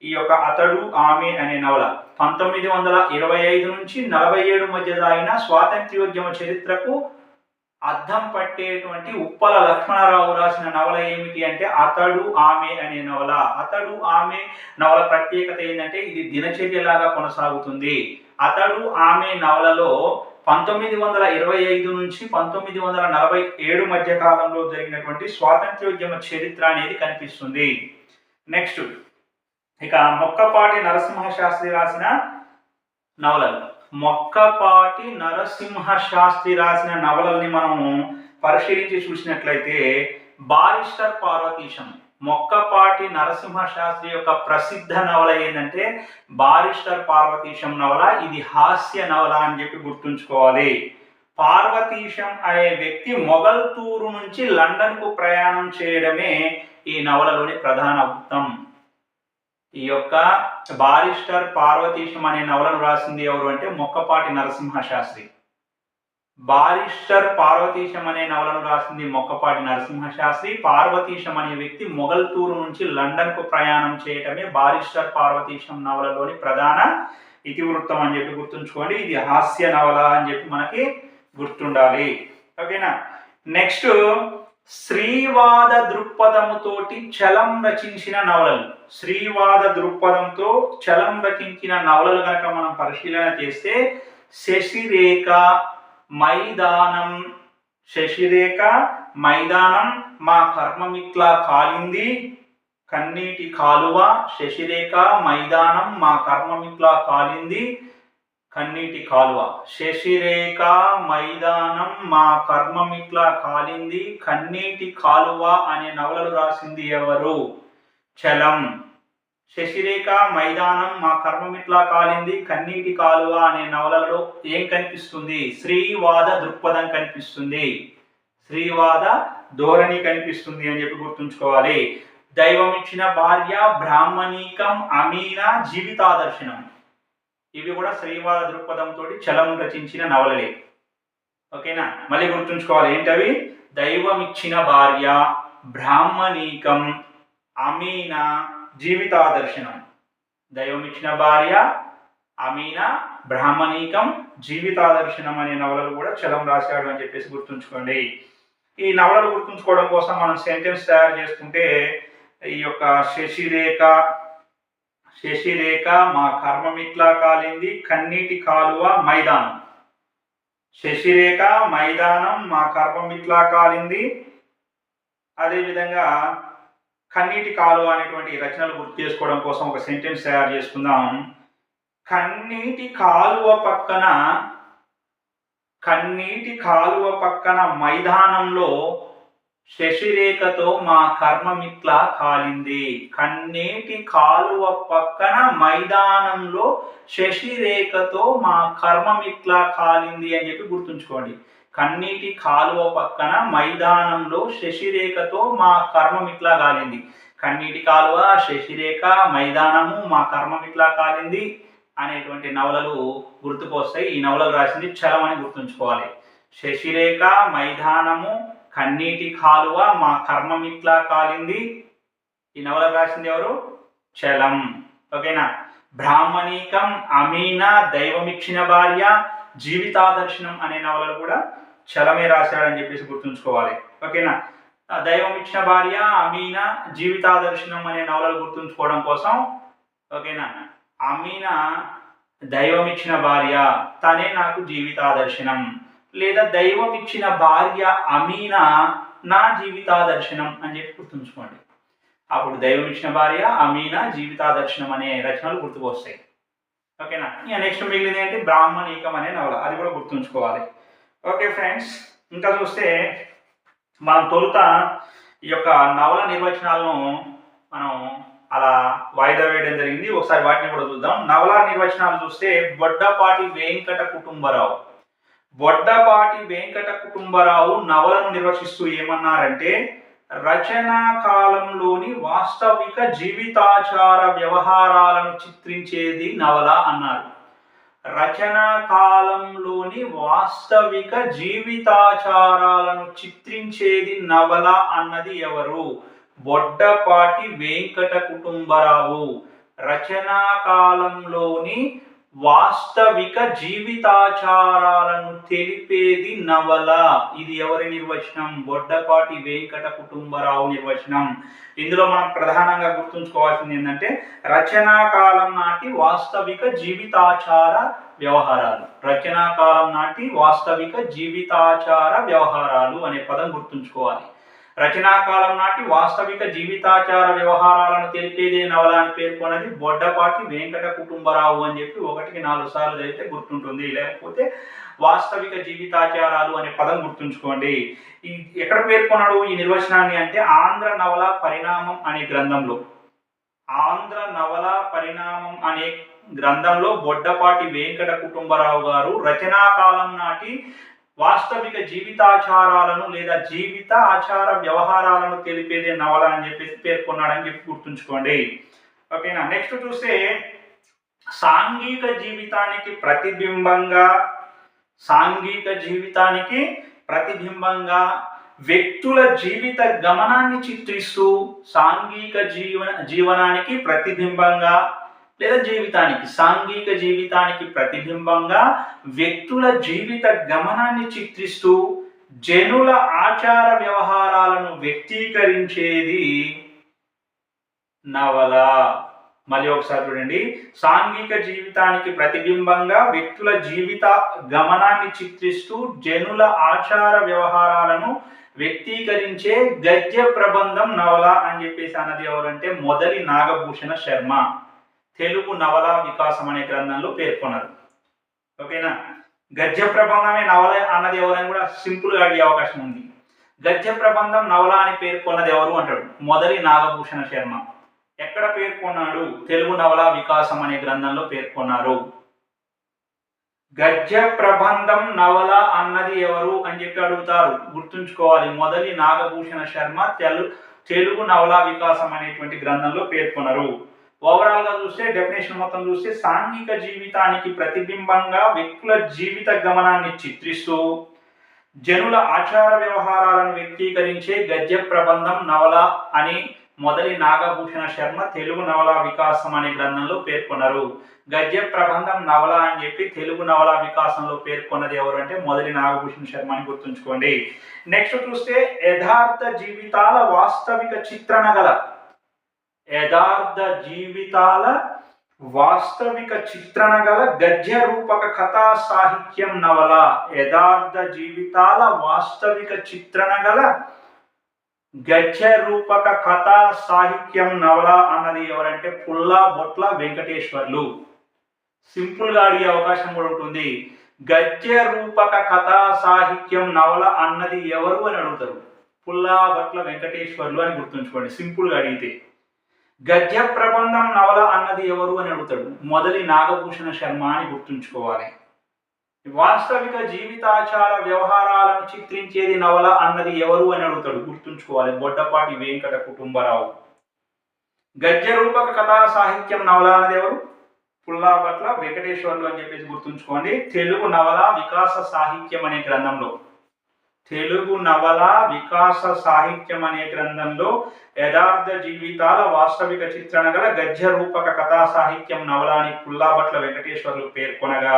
Speaker 1: ఈ యొక్క అతడు ఆమె అనే నవల. 1925 నుంచి 47 మధ్య సాగిన స్వాతంత్ర్యోద్యమ చరిత్రకు అద్దం పట్టేటువంటి ఉప్పల లక్ష్మణరావు రాసిన నవల ఏమిటి అంటే అతడు ఆమె అనే నవల. అతడు ఆమె నవల ప్రత్యేకత ఏంటంటే ఇది దినచర్యలాగా కొనసాగుతుంది. అతడు ఆమె నవలలో 1925 నుంచి 1947 మధ్య కాలంలో జరిగినటువంటి స్వాతంత్ర్యోద్యమ చరిత్ర అనేది కనిపిస్తుంది. నెక్స్ట్ ఇక మొక్కపాటి నరసింహ శాస్త్రి రాసిన నవలలు. మొక్కపాటి నరసింహ శాస్త్రి రాసిన నవలల్ని మనము పరిశీలించి చూసినట్లయితే బారిస్టర్ పార్వతీశం. మొక్కపాటి నరసింహ శాస్త్రి యొక్క ప్రసిద్ధ నవల ఏంటంటే బారిస్టర్ పార్వతీశం నవల. ఇది హాస్య నవల అని చెప్పి గుర్తుంచుకోవాలి. పార్వతీశం అనే వ్యక్తి మొగల్తూరు నుంచి లండన్కు ప్రయాణం చేయడమే ఈ నవలలోని ప్రధాన వృత్తం. ఈ యొక్క బారిస్టర్ పార్వతీశం అనే నవలను రాసింది ఎవరు అంటే మొక్కపాటి నరసింహ శాస్త్రి. బారిస్టర్ పార్వతీశం అనే నవలను రాసింది మొక్కపాటి నరసింహ శాస్త్రి. పార్వతీశం అనే వ్యక్తి మొగల్తూరు నుంచి లండన్కు ప్రయాణం చేయటమే బారిస్టర్ పార్వతీశం నవలలోని ప్రధాన ఇతివృత్తం అని చెప్పి గుర్తుంచుకోండి. ఇది హాస్య నవల అని చెప్పి మనకి గుర్తుండాలి. ఓకేనా. నెక్స్ట్ శ్రీవాద దృక్పథముతోటి చలం రచించిన నవలలు. శ్రీవాద దృక్పథంతో చలం రచించిన నవలలు కనుక మనం పరిశీలన చేస్తే శశిరేఖ, మైదానం, శశిరేఖ, మైదానం, మా కర్మమిట్లా కాలింది, కన్నీటి కాలువ. శశిరేఖ, మైదానం, మా కర్మమిట్లా కాలింది, కన్నీటి కాలువ. శశిరేఖ, మైదానం, మా కర్మమిట్లా కాలింది, కన్నీటి కాలువ అనే నవలలు రాసింది ఎవరు? చలం. శశిరేఖ, మైదానం, మా కర్మమిట్లా కాలింది, కన్నీటి కాలువ అనే నవలలో ఏం కనిపిస్తుంది? శ్రీవాద దృక్పథం కనిపిస్తుంది, శ్రీవాద ధోరణి కనిపిస్తుంది అని చెప్పి గుర్తుంచుకోవాలి. దైవం ఇచ్చిన భార్య, బ్రాహ్మణీకం, అమీనా, జీవితాదర్శనం ఇవి కూడా శ్రీవాద దృక్పథంతో చలం రచించిన నవలలే. ఓకేనా. మళ్ళీ గుర్తుంచుకోవాలి ఏంటవి? దైవం ఇచ్చిన భార్య, బ్రాహ్మణీకం, అమీనా, జీవితాదర్శనం. దైవం ఇచ్చిన భార్య, అమీనా, బ్రాహ్మణీకం, జీవితాదర్శనం అనే నవలలు కూడా చలం రాశాడు అని చెప్పేసి గుర్తుంచుకోండి. ఈ నవలలు గుర్తుంచుకోవడం కోసం మనం సెంటెన్స్ తయారు చేసుకుంటే ఈ యొక్క శశిరేఖ, మా కర్మమిట్లా కాలింది, కన్నీటి కాలువ, మైదానం. శశిరేఖ, మైదానం, మా కర్మమిట్లా కాలింది. అదేవిధంగా కన్నీటి కాలువ అనేటువంటి రచనలు గుర్తు చేసుకోవడం కోసం ఒక సెంటెన్స్ తయారు చేసుకుందాం. కన్నీటి కాలువ పక్కన మైదానంలో శశిరేఖతో మా కర్మమిట్లా కాలింది. కన్నీటి కాలువ పక్కన మైదానంలో శశిరేఖతో మా కర్మమిట్లా కాలింది అని చెప్పి గుర్తుంచుకోండి. కన్నీటి కాలువ పక్కన మైదానంలో శశిరేఖతో మా కర్మమిట్లా కాలింది. కన్నీటి కాలువ, శశిరేఖ, మైదానము, మా కర్మమిట్లా కాలింది అనేటువంటి నవలలు గుర్తుకొస్తాయి. ఈ నవలలు రాసింది చలం అని గుర్తుంచుకోవాలి. శశిరేఖ, మైదానము, కన్నీటి కాలువ, మా కర్మమిట్లా కాలింది. ఈ నవల రాసింది ఎవరు? చలం. ఓకేనా. బ్రాహ్మణీకం, అమీనా, దైవమిచ్చిన భార్య, జీవితాదర్శనం అనే నవలలు కూడా చలమే రాశాడని చెప్పేసి గుర్తుంచుకోవాలి. ఓకేనా. దైవం ఇచ్చిన భార్య, అమీనా, జీవితాదర్శనం అనే నవలలు గుర్తుంచుకోవడం కోసం ఓకేనా, అమీనా దైవం ఇచ్చిన భార్య, తనే నాకు జీవితాదర్శనం, లేదా దైవం ఇచ్చిన భార్య అమీనా నా జీవితాదర్శనం అని చెప్పి గుర్తుంచుకోండి. అప్పుడు దైవం ఇచ్చిన భార్య, అమీనా, జీవితాదర్శనం అనే రచనలు గుర్తుకొస్తాయి. ఓకేనా. ఇక నెక్స్ట్ మిగిలింది ఏంటి? బ్రాహ్మణీకం అనే నవల, అది కూడా గుర్తుంచుకోవాలి. ఓకే ఫ్రెండ్స్, ఇంకా చూస్తే మనం తొలుత ఈ యొక్క నవల నిర్వచనాలను మనం అలా వాయిదా వేయడం జరిగింది. ఒకసారి వాటిని కూడా చూద్దాం. నవలా నిర్వచనాలు చూస్తే బొడ్డపాటి వెంకట కుటుంబరావు. బొడ్డపాటి వెంకట కుటుంబరావు నవలను నిర్వచిస్తూ ఏమన్నారంటే, రచనా కాలంలోని వాస్తవిక జీవితాచార వ్యవహారాలను చిత్రించేది నవల అన్నారు. రచనా కాలంలోని వాస్తవిక జీవితాచారాలను చిత్రించేది నవల అన్నది ఎవరు? బొడ్డపాటి వెంకట కుటుంబరావు. రచనా కాలంలోని వాస్తవిక జీవితాచారాలను తెలిపేది నవల. ఇది ఎవరి నిర్వచనం? బొడ్డపాటి వెంకట కుటుంబరావు నిర్వచనం. ఇందులో మనం ప్రధానంగా గుర్తుంచుకోవాల్సింది ఏంటంటే, రచనా కాలం నాటి వాస్తవిక జీవితాచార వ్యవహారాలు. రచనా కాలం నాటి వాస్తవిక జీవితాచార వ్యవహారాలు అనే పదం గుర్తుంచుకోవాలి. రచనాకాలం నాటి వాస్తవిక జీవితాచార వ్యవహారాలను తెలిపేదే నవల అని పేర్కొన్నది బొడ్డపాటి వెంకట కుటుంబరావు అని చెప్పి 1-4 సార్లు చదివితే గుర్తుంటుంది. లేకపోతే వాస్తవిక జీవితాచారాలు అనే పదం గుర్తుంచుకోండి. ఎక్కడ పేర్కొన్నాడు ఈ నిర్వచనాన్ని అంటే, ఆంధ్ర నవల పరిణామం అనే గ్రంథంలో. ఆంధ్ర నవల పరిణామం అనే గ్రంథంలో బొడ్డపాటి వెంకట కుటుంబరావు గారు రచనాకాలం నాటి వాస్తవిక జీవితాచారాలను లేదా జీవిత ఆచార వ్యవహారాలను తెలిపేదే నవల అని చెప్పేసి పేర్కొన్నాడని చెప్పి గుర్తుంచుకోండి. ఓకేనా. నెక్స్ట్ చూస్తే సాంఘిక జీవితానికి ప్రతిబింబంగా వ్యక్తుల జీవిత గమనాన్ని చిత్రిస్తూ, సాంఘిక జీవనానికి ప్రతిబింబంగా లేదా సాంఘిక జీవితానికి ప్రతిబింబంగా వ్యక్తుల జీవిత గమనాన్ని చిత్రిస్తూ జనుల ఆచార వ్యవహారాలను వ్యక్తీకరించేది నవల. మళ్ళీ ఒకసారి చూడండి. సాంఘిక జీవితానికి ప్రతిబింబంగా వ్యక్తుల జీవిత గమనాన్ని చిత్రిస్తూ జనుల ఆచార వ్యవహారాలను వ్యక్తీకరించే గద్య ప్రబంధం నవల అని చెప్పేసి అన్నది ఎవరంటే మొదలి నాగభూషణ శర్మ. తెలుగు నవల వికాసం అనే గ్రంథంలో పేర్కొన్నారు. ఓకేనా. గద్య ప్రబంధమే నవల అన్నది ఎవరని కూడా సింపుల్గా అడిగే అవకాశం ఉంది. గద్య ప్రబంధం నవల అని పేర్కొన్నది ఎవరు అంటాడు, మొదలి నాగభూషణ శర్మ. ఎక్కడ పేర్కొన్నాడు? తెలుగు నవల వికాసం అనే గ్రంథంలో పేర్కొన్నారు. గద్య ప్రబంధం నవల అన్నది ఎవరు అని చెప్పి అడుగుతారు, గుర్తుంచుకోవాలి. మొదలి నాగభూషణ శర్మ తెలుగు నవల వికాసం అనేటువంటి గ్రంథంలో పేర్కొన్నారు. ఓవరాల్ గా చూస్తే డెఫినేషన్ మొత్తం చూస్తే, సాంఘిక జీవితానికి ప్రతిబింబంగా వ్యక్తుల జీవిత గమనాన్ని చిత్రిస్తూ జనుల ఆచార వ్యవహారాలను వ్యక్తీకరించే గద్య ప్రబంధం నవల అని మొదలి నాగభూషణ శర్మ తెలుగు నవల వికాసం అనే గ్రంథంలో పేర్కొన్నారు. గద్య ప్రబంధం నవల అని చెప్పి తెలుగు నవల వికాసంలో పేర్కొన్నది ఎవరు అంటే మొదలి నాగభూషణ శర్మ అని గుర్తుంచుకోండి. నెక్స్ట్ చూస్తే యథార్థ జీవితాల వాస్తవిక చిత్రణ గల గద్య రూపక కథా సాహిత్యం నవల. యథార్థ జీవితాల వాస్తవిక చిత్రణ గల గద్య రూపక కథా సాహిత్యం నవల అన్నది ఎవరంటే పుల్లా బొట్ల వెంకటేశ్వర్లు. సింపుల్ గా అడిగే అవకాశం కూడా ఉంటుంది. గద్య రూపక కథా సాహిత్యం నవల అన్నది ఎవరు అని అడుగుతారు, పుల్లా బొట్ల వెంకటేశ్వర్లు అని గుర్తుంచుకోండి సింపుల్ గా అడిగితే. గద్య ప్రబంధం నవల అన్నది ఎవరు అని అడుగుతాడు, మొదలి నాగభూషణ శర్మ అని గుర్తుంచుకోవాలి. వాస్తవిక జీవితాచార వ్యవహారాలను చిత్రించేది నవల అన్నది ఎవరు అని అడుగుతాడు, గుర్తుంచుకోవాలి. బొడ్డపాటి వెంకట కుటుంబరావు. గద్య రూపక కథా సాహిత్యం నవల అన్నది ఎవరు, పుల్లాబట్ల వెంకటేశ్వర్లు అని చెప్పేసి గుర్తుంచుకోండి. తెలుగు నవల వికాస సాహిత్యం అనే గ్రంథంలో, తెలుగు నవల వికాస సాహిత్యం అనే గ్రంథంలో యథార్థ జీవితాల వాస్తవిక చిత్రణ గల గద్య రూపక కథా సాహిత్యం నవల అని పుల్లాబట్ల వెంకటేశ్వర్లు పేర్కొనగా,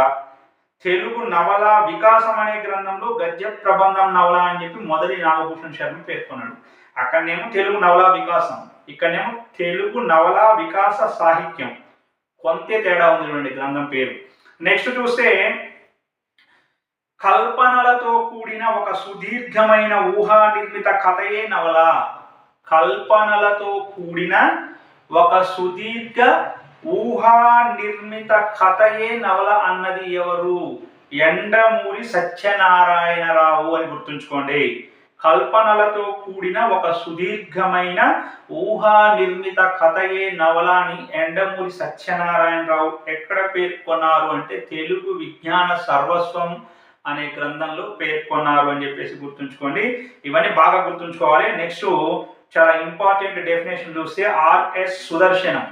Speaker 1: తెలుగు నవల వికాసం అనే గ్రంథంలో గద్య ప్రబంధం నవల అని చెప్పి మొదలి నాగభూషణ్ శర్మ పేర్కొన్నాడు. అక్కడనేమో తెలుగు నవల వికాసం, ఇక్కడనేమో తెలుగు నవల వికాస సాహిత్యం. కొంతే తేడా ఉంది చూడండి గ్రంథం పేరు. నెక్స్ట్ చూస్తే, కల్పనలతో కూడిన ఒక సుదీర్ఘమైన ఊహా నిర్మిత కథయే నవల. కల్పనలతో కూడిన ఒక సుదీర్ఘ ఊహా నిర్మిత కథయే నవల అన్నది ఎవరు, యండమూరి సత్యనారాయణరావు అని గుర్తుంచుకోండి. కల్పనలతో కూడిన ఒక సుదీర్ఘమైన ఊహా నిర్మిత కథయే నవల అని యండమూరి సత్యనారాయణరావు ఎక్కడ పేర్కొన్నారు అంటే తెలుగు విజ్ఞాన సర్వస్వం అనే గ్రంథంలో పేర్కొన్నారు అని చెప్పేసి గుర్తుంచుకోండి. ఇవన్నీ బాగా గుర్తుంచుకోవాలి. నెక్స్ట్ చాలా ఇంపార్టెంట్ డెఫినేషన్ చూస్తే ఆర్ఎస్ సుదర్శనం.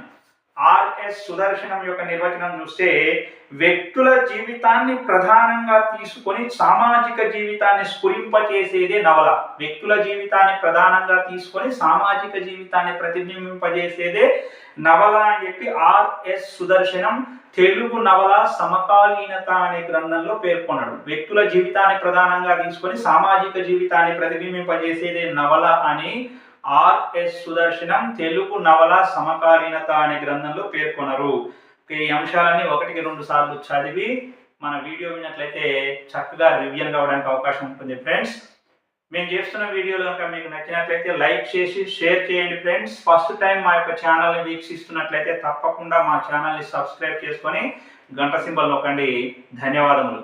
Speaker 1: ఆర్ఎస్ సుదర్శనం యొక్క నిర్వచనం చూస్తే వ్యక్తుల జీవితాన్ని ప్రధానంగా తీసుకొని సామాజిక జీవితాన్ని స్ఫురింపచేసేదే నవల. వ్యక్తుల జీవితాన్ని ప్రధానంగా తీసుకొని సామాజిక జీవితాన్ని ప్రతిబింబింపజేసేదే నవల అని చెప్పి ఆర్ఎస్ సుదర్శనం తెలుగు నవల సమకాలీనత అనే గ్రంథంలో పేర్కొన్నాడు. వ్యక్తుల జీవితాన్ని ప్రధానంగా తీసుకొని సామాజిక జీవితాన్ని ప్రతిబింబింపజేసేదే నవల అని ఆర్ఎస్ సుదర్శనం తెలుగు నవల సమకాలీనత అనే గ్రంథంలో పేర్కొన్నారు. ఈ అంశాలన్నీ 1-2 సార్లు చదివి మన వీడియో విన్నట్లయితే చక్కగా రివిజన్ కావడానికి అవకాశం ఉంటుంది ఫ్రెండ్స్. మేము చేస్తున్న వీడియోలు కనుక మీకు నచ్చినట్లయితే లైక్ చేసి షేర్ చేయండి ఫ్రెండ్స్. ఫస్ట్ టైం మా యొక్క ఛానల్ని వీక్షిస్తున్నట్లయితే తప్పకుండా మా ఛానల్ని సబ్స్క్రైబ్ చేసుకొని గంట సింబల్ నొక్కండి. ధన్యవాదములు.